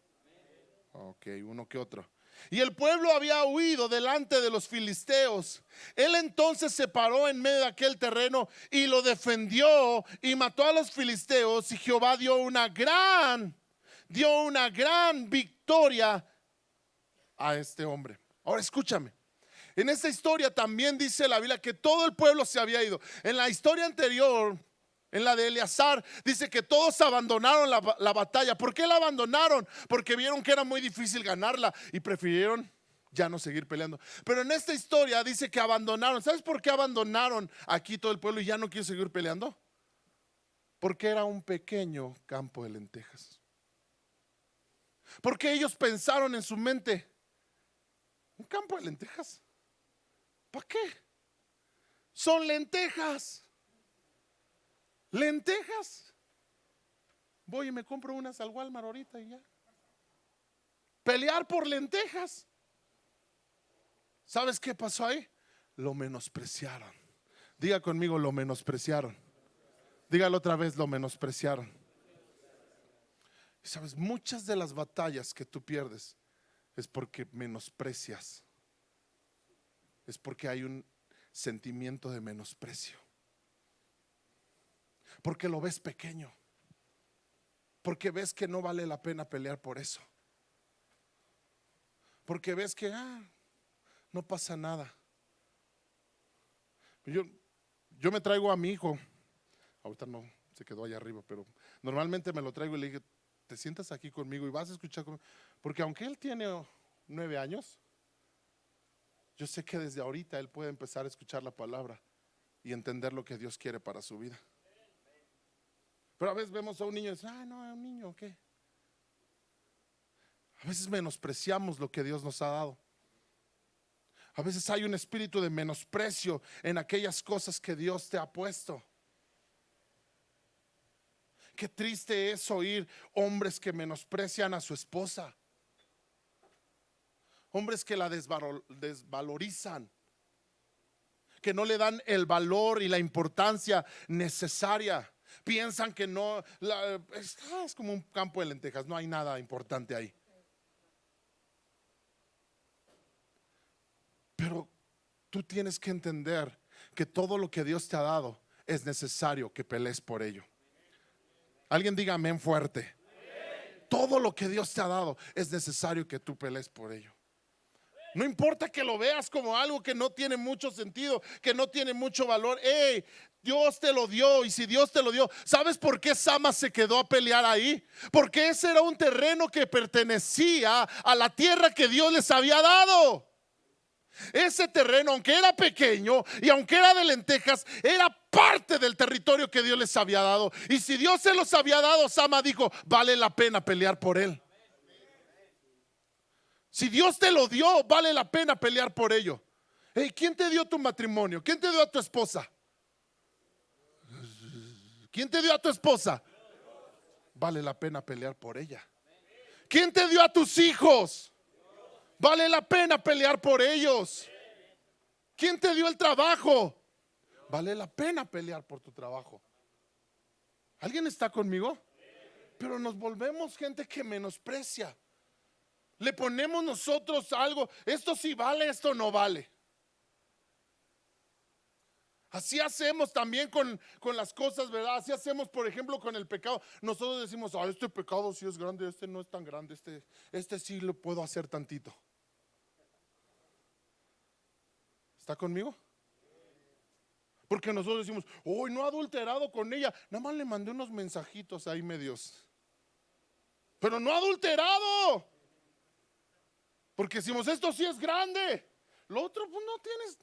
Ok, uno que otro. Y el pueblo había huido delante de los filisteos. Él entonces se paró en medio de aquel terreno y lo defendió y mató a los filisteos. Y Jehová dio una gran victoria a este hombre. Ahora escúchame. En esta historia también dice la Biblia que todo el pueblo se había ido. En la historia anterior, en la de Eleazar, dice que todos abandonaron la batalla. ¿Por qué la abandonaron? Porque vieron que era muy difícil ganarla y prefirieron ya no seguir peleando. Pero en esta historia dice que abandonaron. ¿Sabes por qué abandonaron aquí todo el pueblo y ya no quiero seguir peleando? Porque era un pequeño campo de lentejas. Porque ellos pensaron en su mente: ¿un campo de lentejas? ¿Para qué? Son lentejas. Lentejas. Voy y me compro unas al Walmart ahorita y ya. Pelear por lentejas. ¿Sabes qué pasó ahí? Lo menospreciaron. Diga conmigo, lo menospreciaron. Dígalo otra vez, lo menospreciaron. ¿Sabes? Muchas de las batallas que tú pierdes es porque menosprecias. Es porque hay un sentimiento de menosprecio. Porque lo ves pequeño. Porque ves que no vale la pena pelear por eso. Porque ves que no pasa nada. Yo me traigo a mi hijo. Ahorita no, se quedó allá arriba, pero normalmente me lo traigo y le digo: te sientas aquí conmigo y vas a escuchar conmigo. Porque aunque él tiene 9 años, yo sé que desde ahorita él puede empezar a escuchar la palabra y entender lo que Dios quiere para su vida. Pero a veces vemos a un niño y decimos: no, es un niño, ¿o qué? A veces menospreciamos lo que Dios nos ha dado. A veces hay un espíritu de menosprecio en aquellas cosas que Dios te ha puesto. Qué triste es oír hombres que menosprecian a su esposa. Hombres que la desvalorizan, que no le dan el valor y la importancia necesaria. Piensan que no, es como un campo de lentejas, no hay nada importante ahí. Pero tú tienes que entender que todo lo que Dios te ha dado es necesario que pelees por ello. Alguien diga amén fuerte. Todo lo que Dios te ha dado es necesario que tú pelees por ello. No importa que lo veas como algo que no tiene mucho sentido, que no tiene mucho valor. Dios te lo dio, y si Dios te lo dio, ¿sabes por qué Sama se quedó a pelear ahí? Porque ese era un terreno que pertenecía a la tierra que Dios les había dado. Ese terreno, aunque era pequeño y aunque era de lentejas, era parte del territorio que Dios les había dado. Y si Dios se los había dado, Sama dijo: vale la pena pelear por él. Si Dios te lo dio, vale la pena pelear por ello. ¿Quién te dio tu matrimonio? ¿Quién te dio a tu esposa? ¿Quién te dio a tu esposa? Vale la pena pelear por ella. ¿Quién te dio a tus hijos? Vale la pena pelear por ellos. ¿Quién te dio el trabajo? Vale la pena pelear por tu trabajo. ¿Alguien está conmigo? Pero nos volvemos gente que menosprecia. Le ponemos nosotros algo: esto sí vale, esto no vale. Así hacemos también con las cosas, ¿verdad? Así hacemos, por ejemplo, con el pecado. Nosotros decimos, este pecado sí es grande, este no es tan grande, este sí lo puedo hacer tantito. ¿Está conmigo? Porque nosotros decimos, no he adulterado con ella, nada más le mandé unos mensajitos ahí medios, pero no ha adulterado. Porque decimos, esto sí es grande, lo otro pues no tienes.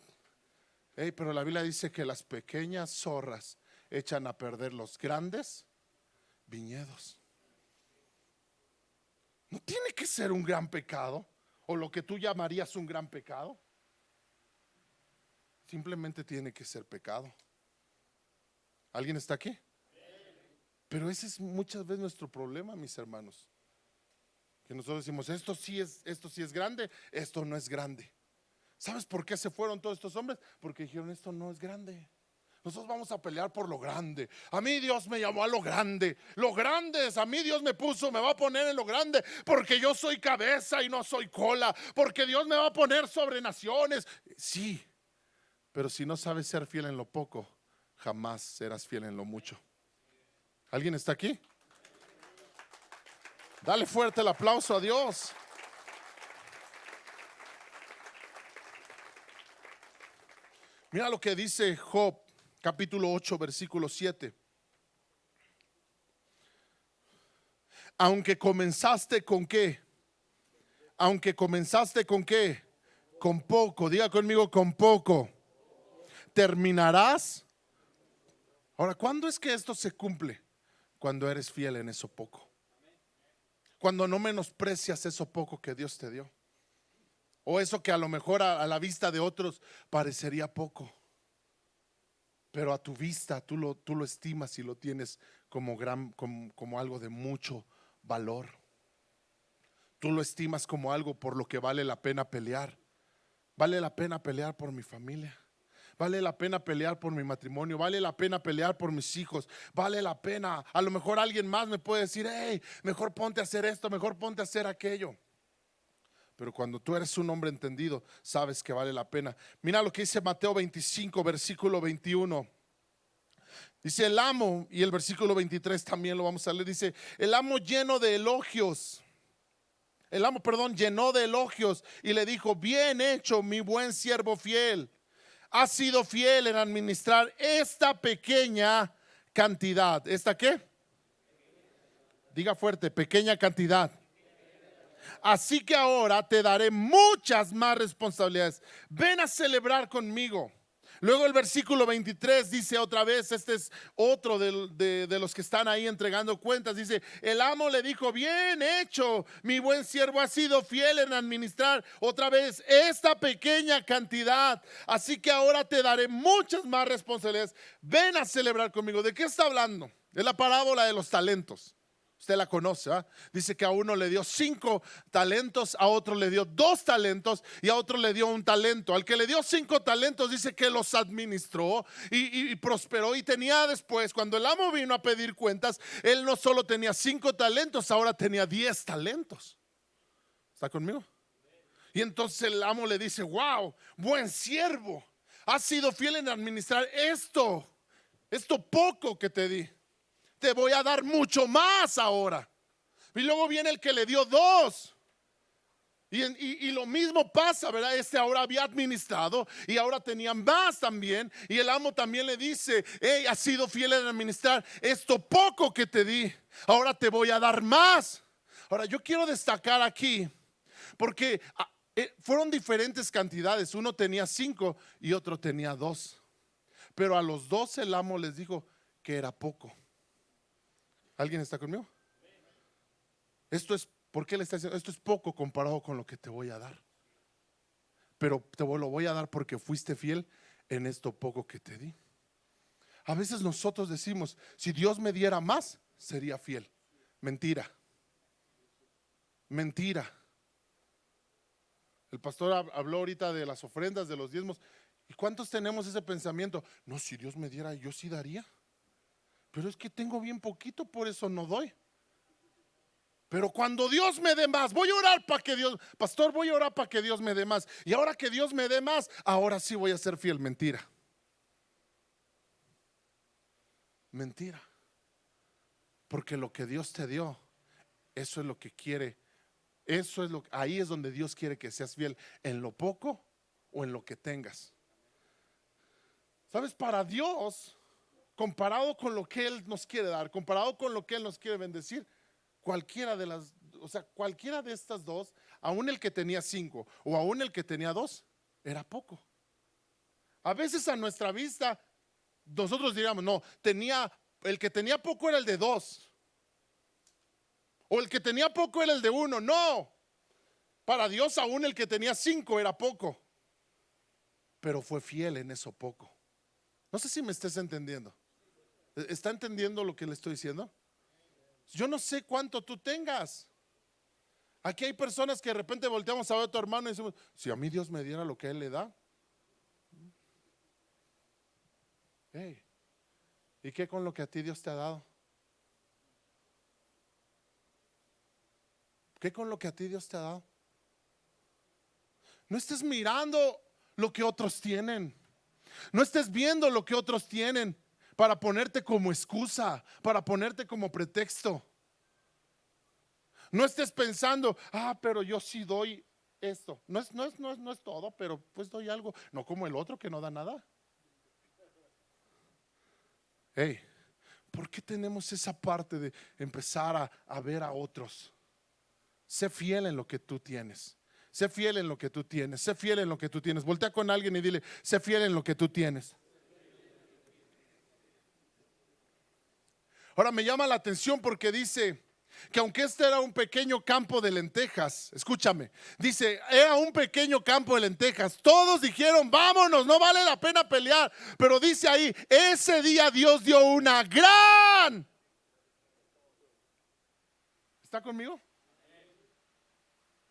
Pero la Biblia dice que las pequeñas zorras echan a perder los grandes viñedos. No tiene que ser un gran pecado, o lo que tú llamarías un gran pecado. Simplemente tiene que ser pecado. ¿Alguien está aquí? Pero ese es muchas veces nuestro problema, mis hermanos. Que nosotros decimos, esto sí es grande, esto no es grande. ¿Sabes por qué se fueron todos estos hombres? Porque dijeron, esto no es grande. Nosotros vamos a pelear por lo grande. A mí Dios me llamó a lo grande. Lo grande es, a mí Dios me va a poner en lo grande. Porque yo soy cabeza y no soy cola. Porque Dios me va a poner sobre naciones. Sí, pero si no sabes ser fiel en lo poco, jamás serás fiel en lo mucho. ¿Alguien está aquí? Dale fuerte el aplauso a Dios. Mira lo que dice Job, capítulo 8, versículo 7. Aunque comenzaste con ¿qué? Aunque comenzaste con ¿qué? Con poco, diga conmigo, con poco. Terminarás. Ahora, ¿cuándo es que esto se cumple? Cuando eres fiel en eso poco. Cuando no menosprecias eso poco que Dios te dio. O eso que a lo mejor a la vista de otros parecería poco, pero a tu vista tú lo estimas y lo tienes como algo de mucho valor. Tú lo estimas como algo por lo que vale la pena pelear. Vale la pena pelear por mi familia. Vale la pena pelear por mi matrimonio. Vale la pena pelear por mis hijos. Vale la pena. A lo mejor alguien más me puede decir, mejor ponte a hacer esto, mejor ponte a hacer aquello. Pero cuando tú eres un hombre entendido, sabes que vale la pena. Mira lo que dice Mateo 25, versículo 21. Dice el amo, y el versículo 23 también lo vamos a leer. Dice, el amo llenó de elogios y le dijo, bien hecho, mi buen siervo fiel. Has sido fiel en administrar esta pequeña cantidad. ¿Esta qué? Diga fuerte, pequeña cantidad. Así que ahora te daré muchas más responsabilidades. Ven a celebrar conmigo. Luego el versículo 23 dice otra vez, este es otro de los que están ahí entregando cuentas. Dice, el amo le dijo, bien hecho, mi buen siervo, ha sido fiel en administrar otra vez esta pequeña cantidad. Así que ahora te daré muchas más responsabilidades. Ven a celebrar conmigo. ¿De qué está hablando? Es la parábola de los talentos. Usted la conoce, ¿eh? Dice que a uno le dio 5 talentos, a otro le dio 2 talentos y a otro le dio 1 talento. Al que le dio 5 talentos dice que los administró y prosperó, y tenía después, cuando el amo vino a pedir cuentas, él no solo tenía 5 talentos, ahora tenía 10 talentos. ¿Está conmigo? Y entonces el amo le dice, wow, buen siervo, has sido fiel en administrar esto poco que te di. Te voy a dar mucho más ahora. Y luego viene el que le dio 2. Y lo mismo pasa, ¿verdad? Ahora había administrado y ahora tenía más también. Y el amo también le dice, has sido fiel en administrar esto poco que te di. Ahora te voy a dar más. Ahora yo quiero destacar aquí, porque fueron diferentes cantidades. Uno tenía 5 y otro tenía 2. Pero a los 2 el amo les dijo que era poco. ¿Alguien está conmigo? ¿Por qué le está diciendo? Esto es poco comparado con lo que te voy a dar. Pero te lo voy a dar porque fuiste fiel en esto poco que te di. A veces nosotros decimos, si Dios me diera más, sería fiel. Mentira. Mentira. El pastor habló ahorita de las ofrendas, de los diezmos. ¿Y cuántos tenemos ese pensamiento? No, si Dios me diera, yo sí daría. Pero es que tengo bien poquito, por eso no doy. Pero cuando Dios me dé más, voy a orar para que Dios, pastor, voy a orar para que Dios me dé más. Y ahora que Dios me dé más, ahora sí voy a ser fiel. Mentira. Mentira. Porque lo que Dios te dio, eso es lo que quiere. Ahí es donde Dios quiere que seas fiel, en lo poco o en lo que tengas. ¿Sabes? Para Dios, comparado con lo que Él nos quiere dar, comparado con lo que Él nos quiere bendecir, cualquiera de estas dos, aún el que tenía 5 o aún el que tenía 2, era poco. A veces a nuestra vista nosotros diríamos, no, el que tenía poco era el de 2, o el que tenía poco era el de 1. No, para Dios aún el que tenía 5 era poco, pero fue fiel en eso poco. No sé si me estés entendiendo. ¿Está entendiendo lo que le estoy diciendo? Yo no sé cuánto tú tengas. Aquí hay personas que de repente volteamos a ver a tu hermano y decimos, si a mí Dios me diera lo que a él le da. Hey, ¿y qué con lo que a ti Dios te ha dado? ¿Qué con lo que a ti Dios te ha dado? No estés mirando lo que otros tienen. No estés viendo lo que otros tienen para ponerte como excusa, para ponerte como pretexto. No estés pensando, pero yo sí doy esto. No es todo, pero pues doy algo. No como el otro que no da nada. Hey, ¿por qué tenemos esa parte de empezar a ver a otros? Sé fiel en lo que tú tienes. Sé fiel en lo que tú tienes. Sé fiel en lo que tú tienes. Voltea con alguien y dile, sé fiel en lo que tú tienes. Ahora me llama la atención porque dice que aunque este era un pequeño campo de lentejas, escúchame, dice, era un pequeño campo de lentejas. Todos dijeron, vámonos, no vale la pena pelear. Pero dice ahí, ese día Dios dio una gran. ¿Está conmigo?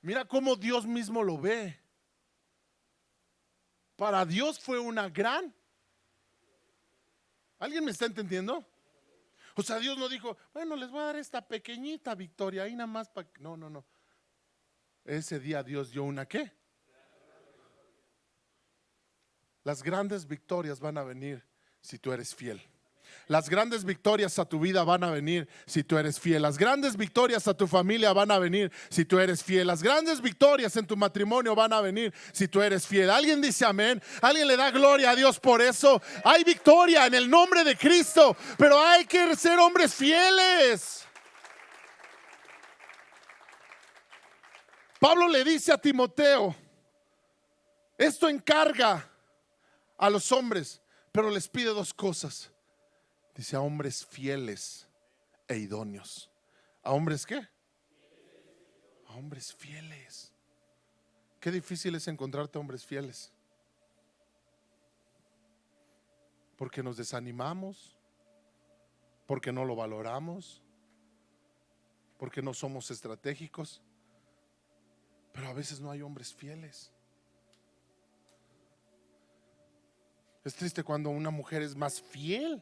Mira cómo Dios mismo lo ve. Para Dios fue una gran. ¿Alguien me está entendiendo? O sea, Dios no dijo, bueno, les voy a dar esta pequeñita victoria ahí nada más para. No. Ese día Dios dio una ¿qué? Las grandes victorias van a venir si tú eres fiel. Las grandes victorias a tu vida van a venir si tú eres fiel. Las grandes victorias a tu familia van a venir si tú eres fiel. Las grandes victorias en tu matrimonio van a venir si tú eres fiel. ¿Alguien dice amén? ¿Alguien le da gloria a Dios por eso? Hay victoria en el nombre de Cristo, pero hay que ser hombres fieles. Pablo le dice a Timoteo, esto encarga a los hombres, pero les pide 2 cosas. Dice a hombres fieles e idóneos. ¿A hombres qué? A hombres fieles. Qué difícil es encontrarte hombres fieles. Porque nos desanimamos, porque no lo valoramos, porque no somos estratégicos. Pero a veces no hay hombres fieles. Es triste cuando una mujer es más fiel,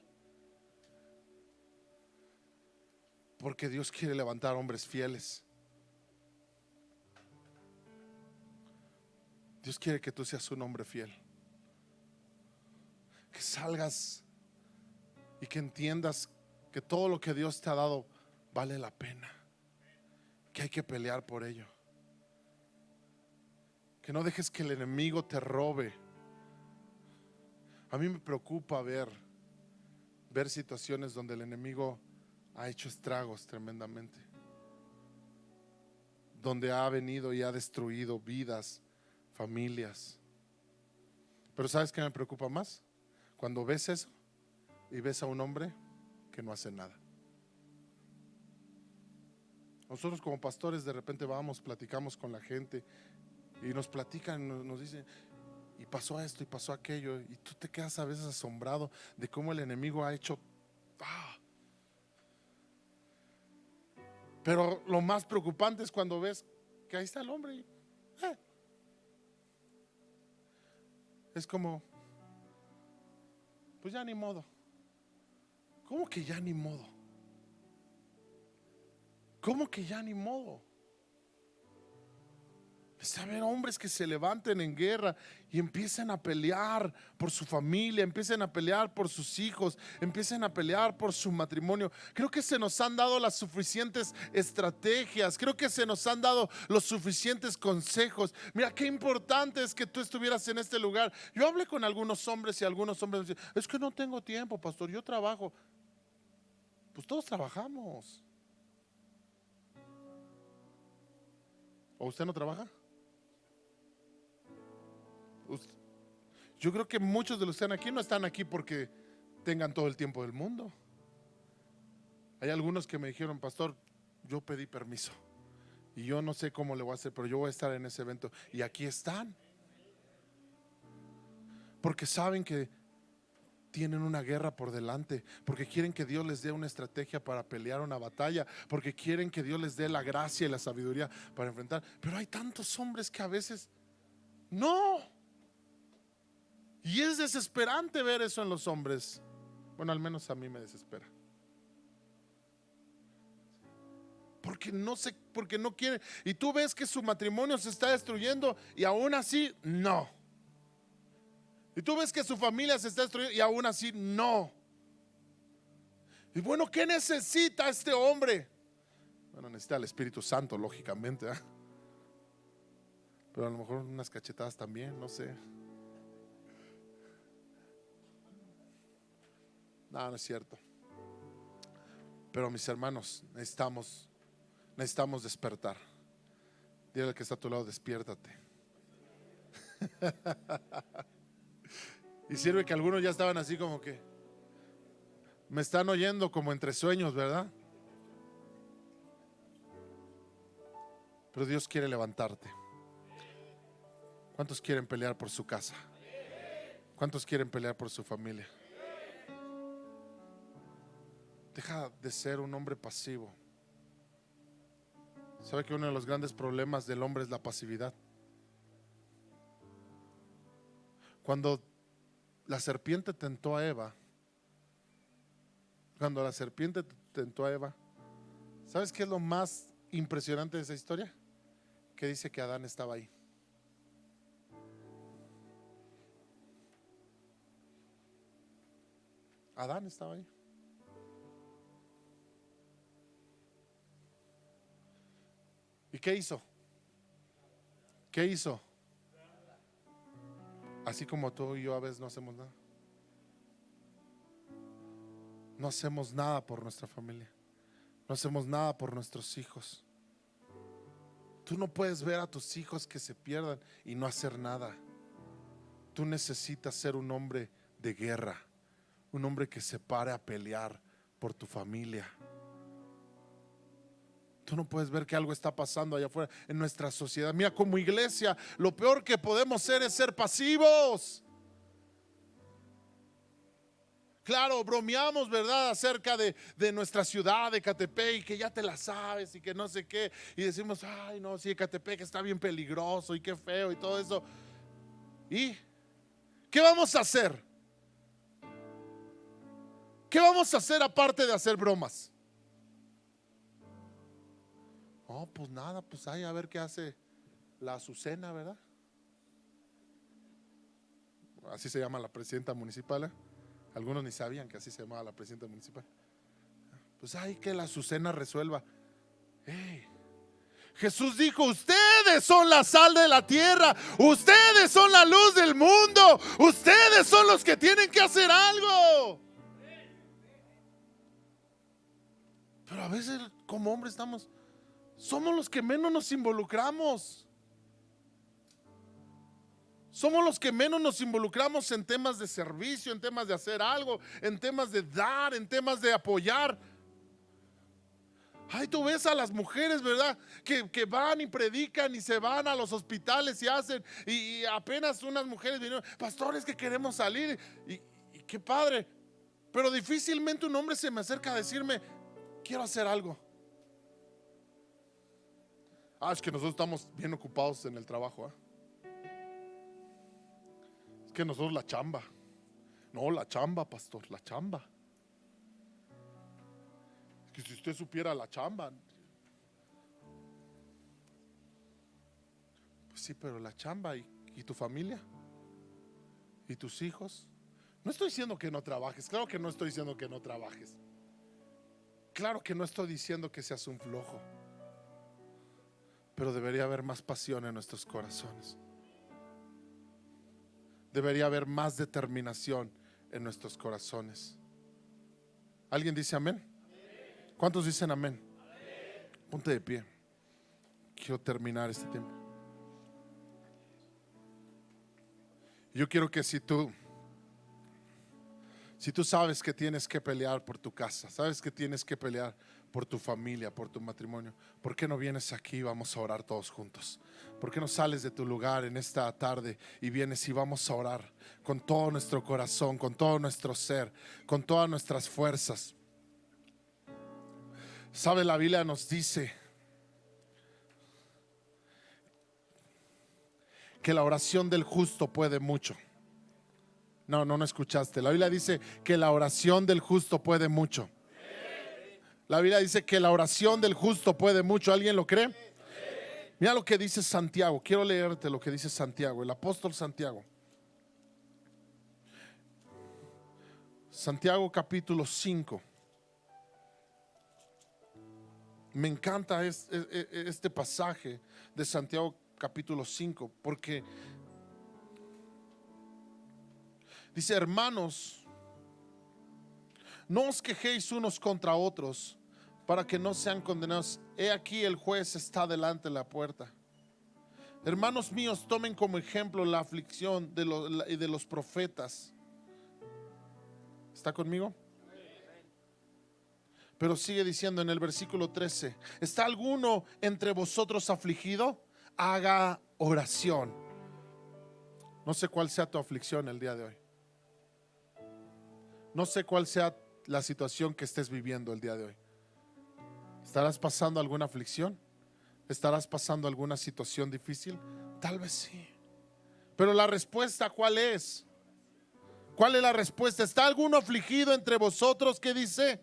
porque Dios quiere levantar hombres fieles. Dios quiere que tú seas un hombre fiel, que salgas y que entiendas que todo lo que Dios te ha dado vale la pena, que hay que pelear por ello, que no dejes que el enemigo te robe. A mí me preocupa ver situaciones donde el enemigo ha hecho estragos tremendamente, donde ha venido y ha destruido vidas, familias. Pero ¿sabes qué me preocupa más? Cuando ves eso y ves a un hombre que no hace nada. Nosotros como pastores de repente vamos, platicamos con la gente y nos platican, nos dicen, y pasó esto y pasó aquello, y tú te quedas a veces asombrado de cómo el enemigo ha hecho. Pero lo más preocupante es cuando ves que ahí está el hombre y, es como, pues ya ni modo. ¿Cómo que ya ni modo? ¿Cómo que ya ni modo? Está bien, hombres que se levanten en guerra y empiecen a pelear por su familia, empiecen a pelear por sus hijos, empiecen a pelear por su matrimonio. Creo que se nos han dado las suficientes estrategias, creo que se nos han dado los suficientes consejos. Mira, qué importante es que tú estuvieras en este lugar. Yo hablé con algunos hombres y algunos hombres me decían, es que no tengo tiempo, pastor, yo trabajo. Pues todos trabajamos. ¿O usted no trabaja? Yo creo que muchos de los que están aquí no están aquí porque tengan todo el tiempo del mundo. Hay algunos que me dijeron, pastor, yo pedí permiso y yo no sé cómo le voy a hacer, pero yo voy a estar en ese evento. Y aquí están, porque saben que tienen una guerra por delante, porque quieren que Dios les dé una estrategia para pelear una batalla, porque quieren que Dios les dé la gracia y la sabiduría para enfrentar. Pero hay tantos hombres que a veces no. Y es desesperante ver eso en los hombres. Bueno, al menos a mí me desespera. Porque no quieren. Y tú ves que su matrimonio se está destruyendo y aún así no. Y tú ves que su familia se está destruyendo y aún así no. Y bueno, ¿qué necesita este hombre? Bueno, necesita el Espíritu Santo, lógicamente, ¿eh? Pero a lo mejor unas cachetadas también, no sé. No, no es cierto. Pero mis hermanos, necesitamos despertar. Dile al que está a tu lado, despiértate. Y sirve que algunos ya estaban así como que me están oyendo como entre sueños, ¿verdad? Pero Dios quiere levantarte. ¿Cuántos quieren pelear por su casa? ¿Cuántos quieren pelear por su familia? Deja de ser un hombre pasivo. ¿Sabe que uno de los grandes problemas del hombre es la pasividad? Cuando la serpiente tentó a Eva, ¿sabes qué es lo más impresionante de esa historia? Que dice que Adán estaba ahí. Adán estaba ahí. ¿Y qué hizo? ¿Qué hizo? Así como tú y yo a veces no hacemos nada. No hacemos nada por nuestra familia. No hacemos nada por nuestros hijos. Tú no puedes ver a tus hijos que se pierdan y no hacer nada. Tú necesitas ser un hombre de guerra, un hombre que se pare a pelear por tu familia. Tú no puedes ver que algo está pasando allá afuera en nuestra sociedad. Mira, como iglesia, lo peor que podemos hacer es ser pasivos. Claro, bromeamos, ¿verdad? Acerca de nuestra ciudad, de Ecatepec, y que ya te la sabes y que no sé qué. Y decimos, ay no, sí, Ecatepec está bien peligroso y qué feo y todo eso. ¿Y qué vamos a hacer? ¿Qué vamos a hacer aparte de hacer bromas? Oh, pues nada, pues ahí a ver qué hace la Azucena, ¿verdad? Así se llama la presidenta municipal, ¿eh? Algunos ni sabían que así se llamaba la presidenta municipal. Pues ahí que la Azucena resuelva. Hey, Jesús dijo, ustedes son la sal de la tierra, ustedes son la luz del mundo, ustedes son los que tienen que hacer algo. Pero a veces como hombres somos los que menos nos involucramos. Somos los que menos nos involucramos en temas de servicio, en temas de hacer algo, en temas de dar, en temas de apoyar. Ay, tú ves a las mujeres, ¿verdad? Que van y predican y se van a los hospitales y hacen. Y apenas unas mujeres vinieron, pastores, que queremos salir. Y qué padre. Pero difícilmente un hombre se me acerca a decirme, quiero hacer algo. Es que nosotros estamos bien ocupados en el trabajo, ¿eh? Es que nosotros la chamba. No, la chamba, pastor, la chamba. Es que si usted supiera la chamba. Pues Sí, pero la chamba y tu familia y tus hijos. No estoy diciendo que no trabajes. Claro que no estoy diciendo que no trabajes. Claro que no estoy diciendo que seas un flojo. Pero debería haber más pasión en nuestros corazones. Debería haber más determinación en nuestros corazones. ¿Alguien dice amén? ¿Cuántos dicen amén? Ponte de pie. Quiero terminar este tiempo. Yo quiero que si tú sabes que tienes que pelear por tu casa, sabes que tienes que pelear por tu familia, por tu matrimonio, ¿por qué no vienes aquí y vamos a orar todos juntos? ¿Por qué no sales de tu lugar en esta tarde y vienes y vamos a orar con todo nuestro corazón, con todo nuestro ser, con todas nuestras fuerzas? ¿Sabe? La Biblia nos dice que la oración del justo puede mucho. No escuchaste. La Biblia dice que la oración del justo puede mucho. La Biblia dice que la oración del justo puede mucho. ¿Alguien lo cree? Mira lo que dice Santiago. Quiero leerte lo que dice Santiago, el apóstol Santiago. Santiago capítulo 5. Me encanta este pasaje de Santiago capítulo 5 porque dice: hermanos, no os quejéis unos contra otros para que no sean condenados. He aquí el juez está delante de la puerta. Hermanos míos, tomen como ejemplo la aflicción de los profetas. ¿Está conmigo? Pero sigue diciendo en el versículo 13: ¿está alguno entre vosotros afligido? Haga oración. No sé cuál sea tu aflicción el día de hoy. No sé cuál sea la situación que estés viviendo el día de hoy. ¿Estarás pasando alguna aflicción? ¿Estarás pasando alguna situación difícil? Tal vez sí. Pero la respuesta, ¿cuál es? ¿Cuál es la respuesta? ¿Está alguno afligido entre vosotros? ¿Qué dice?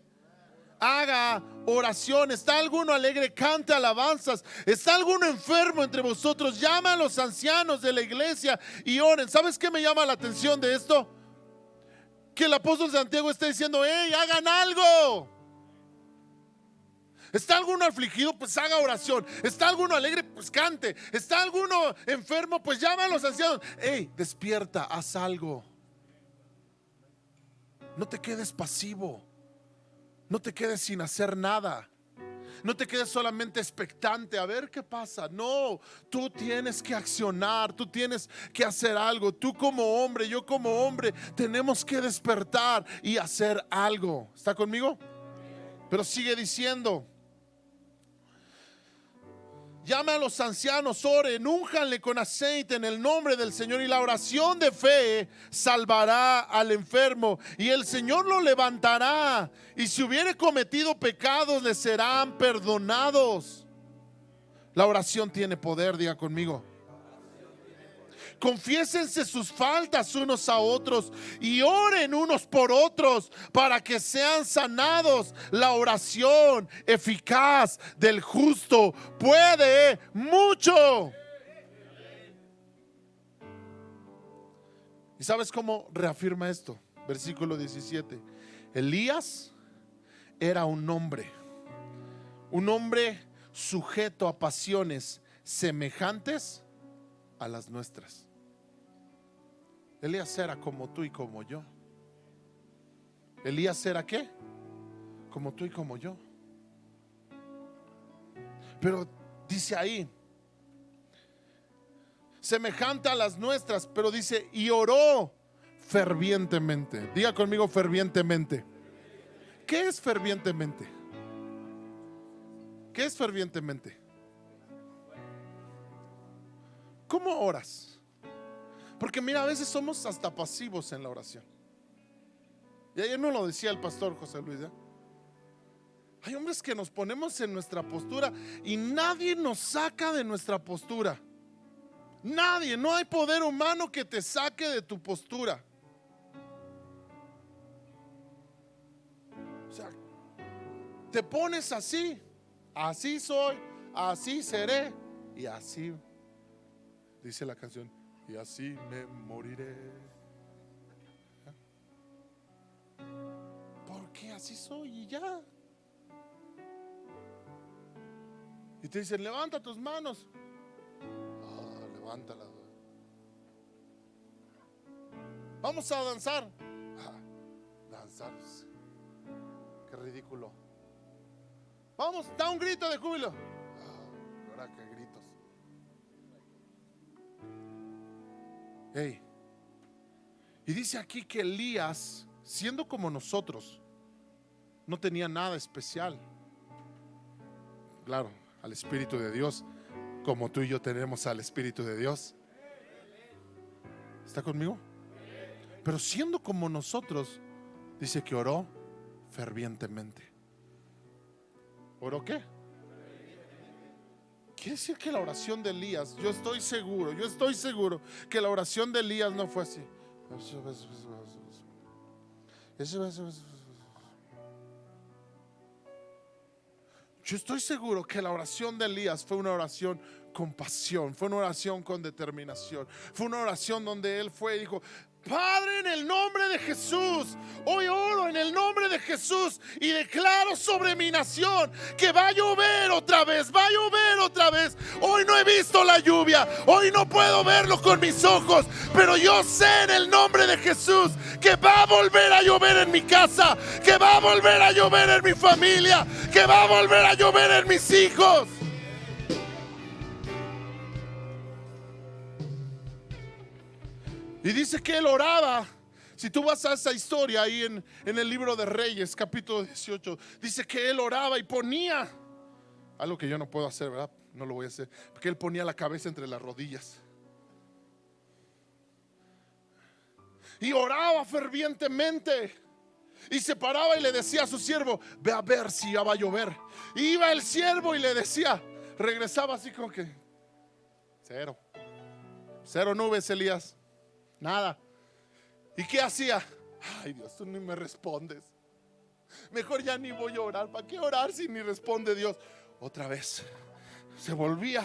Haga oración. ¿Está alguno alegre? Cante alabanzas. ¿Está alguno enfermo entre vosotros? Llama a los ancianos de la iglesia y oren. ¿Sabes qué me llama la atención de esto? Que el apóstol Santiago está diciendo: hey, hagan algo. ¿Está alguno afligido? Pues haga oración. ¿Está alguno alegre? Pues cante. ¿Está alguno enfermo? Pues llama a los ancianos. Hey, despierta, haz algo. No te quedes pasivo. No te quedes sin hacer nada. No te quedes solamente expectante a ver qué pasa. No, tú tienes que accionar. Tú tienes que hacer algo. Tú como hombre, yo como hombre, tenemos que despertar y hacer algo. ¿Está conmigo? Pero sigue diciendo: llame a los ancianos, oren, únjanle con aceite en el nombre del Señor, y la oración de fe salvará al enfermo y el Señor lo levantará, y si hubiere cometido pecados le serán perdonados. La oración tiene poder, diga conmigo. Confiésense sus faltas unos a otros y oren unos por otros para que sean sanados. La oración eficaz del justo puede mucho. ¿Y sabes cómo reafirma esto? Versículo 17. Elías era un hombre sujeto a pasiones semejantes a las nuestras. Elías era como tú y como yo. Elías era ¿qué? Como tú y como yo. Pero dice ahí, semejante a las nuestras, pero dice, y oró fervientemente. Diga conmigo, fervientemente. ¿Qué es fervientemente? ¿Qué es fervientemente? ¿Cómo oras? Porque mira, a veces somos hasta pasivos en la oración. Y ayer no lo decía el pastor José Luis, ¿eh? Hay hombres que nos ponemos en nuestra postura y nadie nos saca de nuestra postura. Nadie, no hay poder humano que te saque de tu postura. O sea, te pones así, así soy, así seré y así. Dice la canción, y así me moriré. Porque así soy y ya. Y te dicen, levanta tus manos. Levántalas. Vamos a danzar. Danzar. Qué ridículo. Vamos, da un grito de júbilo. Ahora qué gritos. Hey. Y dice aquí que Elías, siendo como nosotros, no tenía nada especial. Claro, al Espíritu de Dios, como tú y yo tenemos al Espíritu de Dios. ¿Está conmigo? Pero siendo como nosotros, dice que oró fervientemente. ¿Oró qué? Quiere decir que la oración de Elías, yo estoy seguro que la oración de Elías no fue así. Yo estoy seguro que la oración de Elías fue una oración con pasión, fue una oración con determinación, fue una oración donde él fue y dijo: Padre, en el nombre de Jesús, hoy oro en el nombre de Jesús y declaro sobre mi nación que va a llover otra vez, va a llover otra vez. Hoy no he visto la lluvia, hoy no puedo verlo con mis ojos, pero yo sé en el nombre de Jesús que va a volver a llover en mi casa, que va a volver a llover en mi familia, que va a volver a llover en mis hijos. Y dice que él oraba. Si tú vas a esa historia ahí en el libro de Reyes, capítulo 18, dice que él oraba y ponía algo que yo no puedo hacer, ¿verdad? No lo voy a hacer, porque él ponía la cabeza entre las rodillas y oraba fervientemente. Y se paraba y le decía a su siervo: ve a ver si ya va a llover. Y iba el siervo y le decía, regresaba así como que cero nubes, Elías. Nada. ¿Y qué hacía? Ay, Dios, tú ni me respondes. Mejor ya ni voy a orar. ¿Para qué orar si ni responde Dios? Otra vez se volvía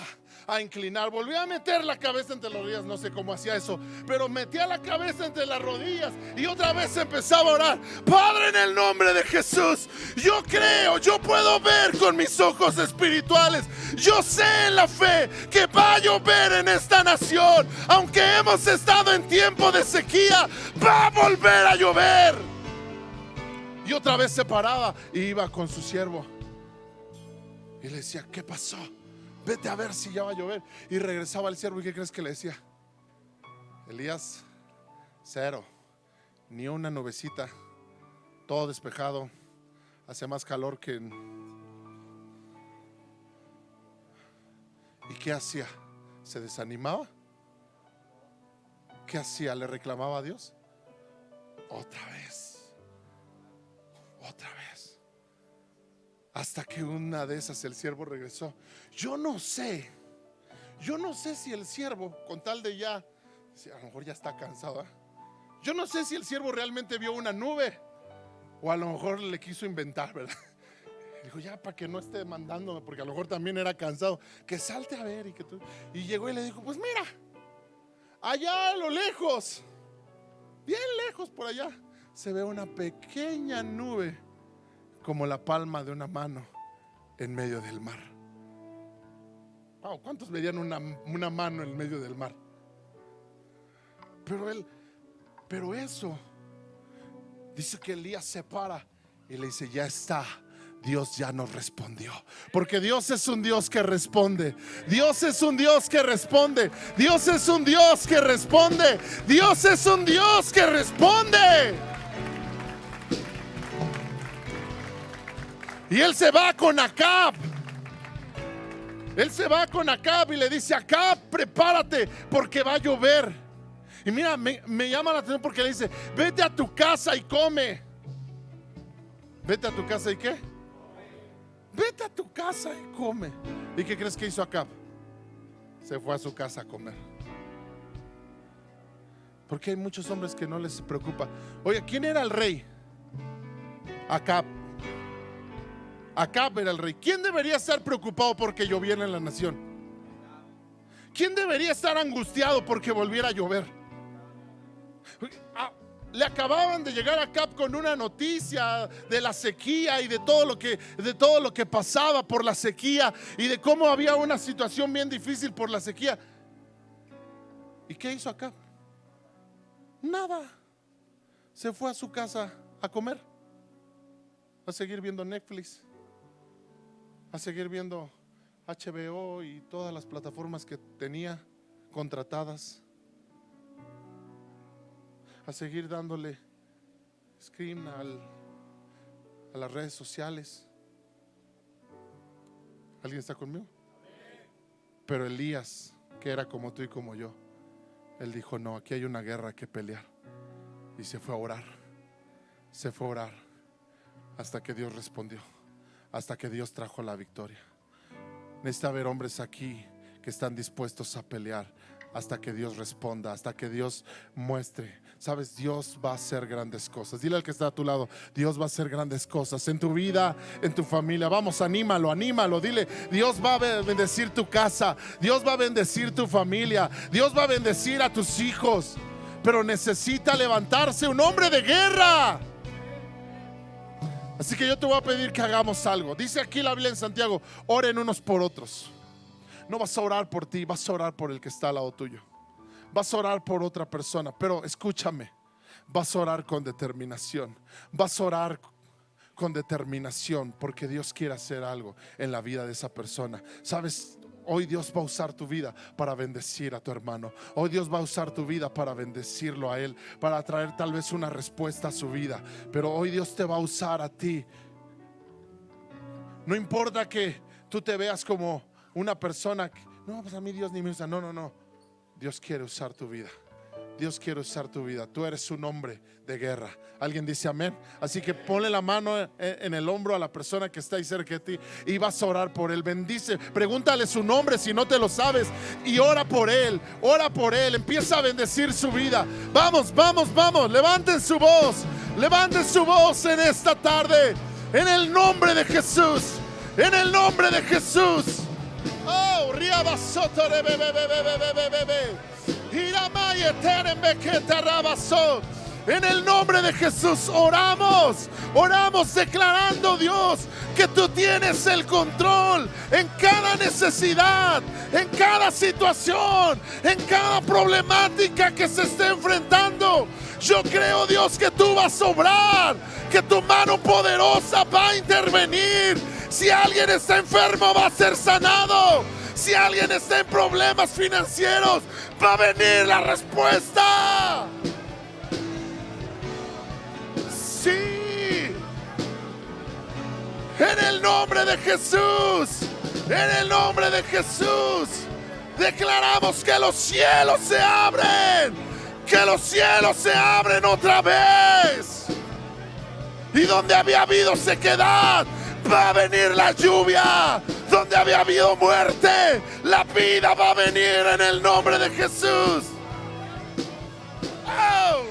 a inclinar, volvía a meter la cabeza entre las rodillas. No sé cómo hacía eso, pero metía la cabeza entre las rodillas y otra vez empezaba a orar: Padre, en el nombre de Jesús, yo creo, yo puedo ver con mis ojos espirituales, yo sé en la fe que va a llover en esta nación. Aunque hemos estado en tiempo de sequía, va a volver a llover. Y otra vez se paraba y iba con su siervo y le decía: ¿qué pasó? Vete a ver si ya va a llover. Y regresaba el siervo, ¿y qué crees que le decía? Elías, cero, ni una nubecita, todo despejado, hace más calor que ¿Y qué hacía? ¿Se desanimaba? ¿Qué hacía? ¿Le reclamaba a Dios? Otra vez. Hasta que una de esas el siervo regresó. Yo no sé si el siervo, con tal de ya, a lo mejor ya está cansado, ¿eh? Yo no sé si el siervo realmente vio una nube, o a lo mejor le quiso inventar, ¿verdad? Dijo: ya, para que no esté mandándome, porque a lo mejor también era cansado, que salte a ver. Y llegó y le dijo: pues mira, allá a lo lejos, bien lejos por allá, se ve una pequeña nube como la palma de una mano en medio del mar. Wow, ¿cuántos veían una mano en medio del mar? Pero eso, dice que Elías se para y le dice: ya está, Dios ya nos respondió. Porque Dios es un Dios que responde. Dios es un Dios que responde. Dios es un Dios que responde. Dios es un Dios que responde. Y él se va con Acab. Él se va con Acab y le dice: Acab, prepárate porque va a llover. Y mira, me llama la atención porque le dice: vete a tu casa y come. ¿Vete a tu casa y qué? Vete a tu casa y come. ¿Y qué crees que hizo Acab? Se fue a su casa a comer. Porque hay muchos hombres que no les preocupa. Oye, ¿quién era el rey? Acab. Acab era el rey. ¿Quién debería estar preocupado porque lloviera en la nación? ¿Quién debería estar angustiado porque volviera a llover? Le acababan de llegar a Acab con una noticia de la sequía y de todo lo que pasaba por la sequía y de cómo había una situación bien difícil por la sequía. ¿Y qué hizo Acab? Nada. Se fue a su casa a comer, a seguir viendo Netflix, a seguir viendo HBO y todas las plataformas que tenía contratadas, a seguir dándole screen a las redes sociales. ¿Alguien está conmigo? Pero Elías, que era como tú y como yo, él dijo: no, aquí hay una guerra que pelear. Y se fue a orar. Se fue a orar hasta que Dios respondió, hasta que Dios trajo la victoria. Necesita haber hombres aquí que están dispuestos a pelear hasta que Dios responda, hasta que Dios muestre. Sabes, Dios va a hacer grandes cosas. Dile al que está a tu lado: Dios va a hacer grandes cosas en tu vida, en tu familia. Vamos, anímalo, anímalo. Dile: Dios va a bendecir tu casa, Dios va a bendecir tu familia, Dios va a bendecir a tus hijos. Pero necesita levantarse un hombre de guerra. Así que yo te voy a pedir que hagamos algo. Dice aquí la Biblia en Santiago: oren unos por otros. No vas a orar por ti, vas a orar por el que está al lado tuyo. Vas a orar por otra persona. Pero escúchame, vas a orar con determinación. Vas a orar con determinación porque Dios quiere hacer algo en la vida de esa persona. Sabes, hoy Dios va a usar tu vida para bendecir a tu hermano. Hoy Dios va a usar tu vida para bendecirlo a él, para traer tal vez una respuesta a su vida. Pero hoy Dios te va a usar a ti. No importa que tú te veas como una persona que, no, pues a mí Dios ni me usa. No, no, no. Dios quiere usar tu vida. Dios quiere usar tu vida. Tú eres un hombre de guerra. ¿Alguien dice amén? Así que ponle la mano en el hombro a la persona que está ahí cerca de ti y vas a orar por él. Bendice, pregúntale su nombre si no te lo sabes y ora por él. Ora por él, empieza a bendecir su vida. Vamos, vamos, vamos. Levanten su voz. Levanten su voz en esta tarde. En el nombre de Jesús. En el nombre de Jesús. Oh, riabasoto de bebé. En el nombre de Jesús oramos, oramos declarando, Dios, que tú tienes el control en cada necesidad, en cada situación, en cada problemática que se esté enfrentando. Yo creo, Dios, que tú vas a obrar, que tu mano poderosa va a intervenir. Si alguien está enfermo, va a ser sanado. Si alguien está en problemas financieros, va a venir la respuesta. Sí. En el nombre de Jesús. En el nombre de Jesús. Declaramos que los cielos se abren. Que los cielos se abren otra vez. Y donde había habido sequedad, va a venir la lluvia. Donde había habido muerte, la vida va a venir en el nombre de Jesús. Oh.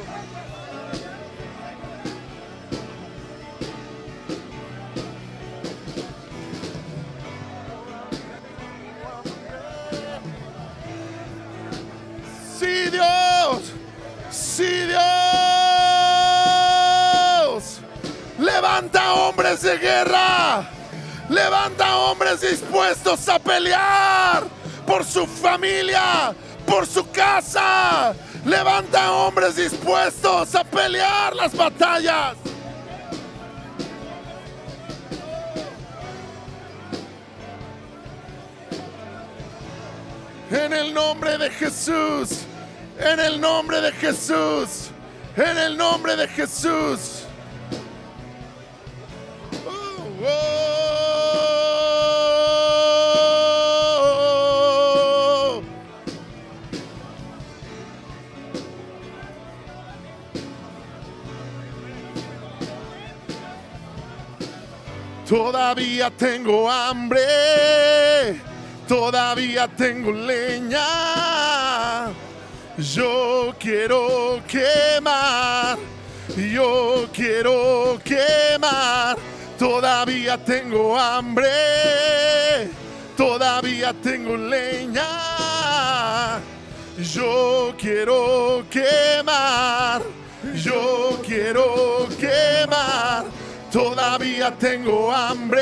Sí, Dios. Sí, Dios. Levanta hombres de guerra. Levanta hombres dispuestos a pelear por su familia, por su casa. Levanta hombres dispuestos a pelear las batallas. En el nombre de Jesús. En el nombre de Jesús. En el nombre de Jesús. Todavía tengo hambre, todavía tengo leña. Yo quiero quemar, yo quiero quemar. Todavía tengo hambre, todavía tengo leña. Yo quiero quemar, yo quiero quemar. Todavía tengo hambre,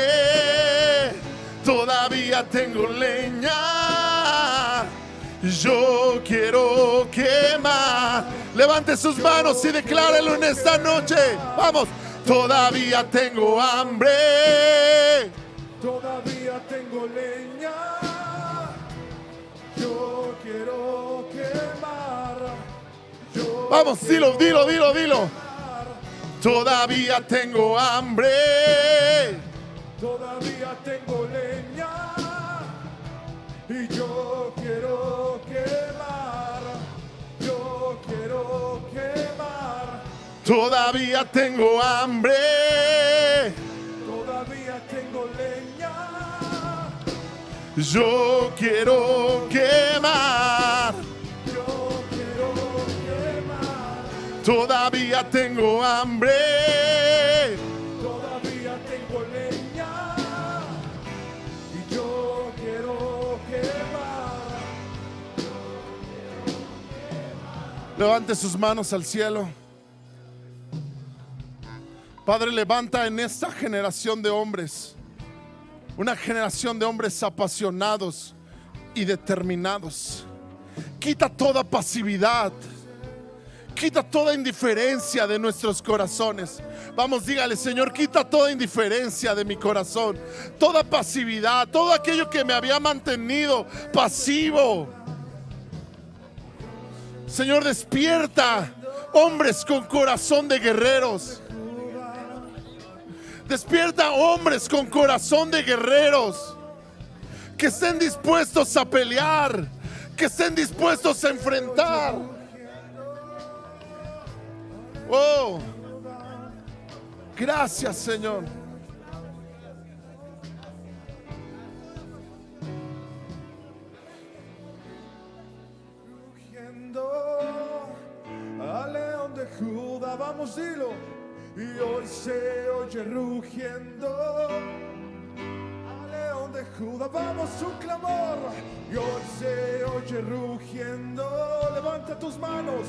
todavía tengo leña. Yo quiero quemar. Levante sus manos y declárelo en esta noche. Vamos. Todavía tengo hambre, todavía tengo leña. Yo quiero quemar. Vamos, dilo, dilo, dilo, dilo. Todavía tengo hambre, todavía tengo leña. Y yo quiero quemar. Yo quiero quemar. todavía tengo hambre, todavía tengo leña. yo quiero quemar. Yo quiero quemar. Todavía tengo hambre, Todavía tengo leña. Y yo quiero quemar. levante sus manos al cielo. Padre, levanta en esta generación de hombres, una generación de hombres apasionados y determinados. Quita toda pasividad, quita toda indiferencia de nuestros corazones. Vamos, dígale: Señor, quita toda indiferencia de mi corazón, toda pasividad, todo aquello que me había mantenido pasivo. Señor, despierta hombres con corazón de guerreros. Despierta hombres con corazón de guerreros, que estén dispuestos a pelear, que estén dispuestos a enfrentar. Oh, gracias, Señor. Rugiendo al león de Judá, vamos, dilo. Y hoy se oye rugiendo al león de Judá, vamos, un clamor. Y hoy se oye rugiendo, levanta tus manos.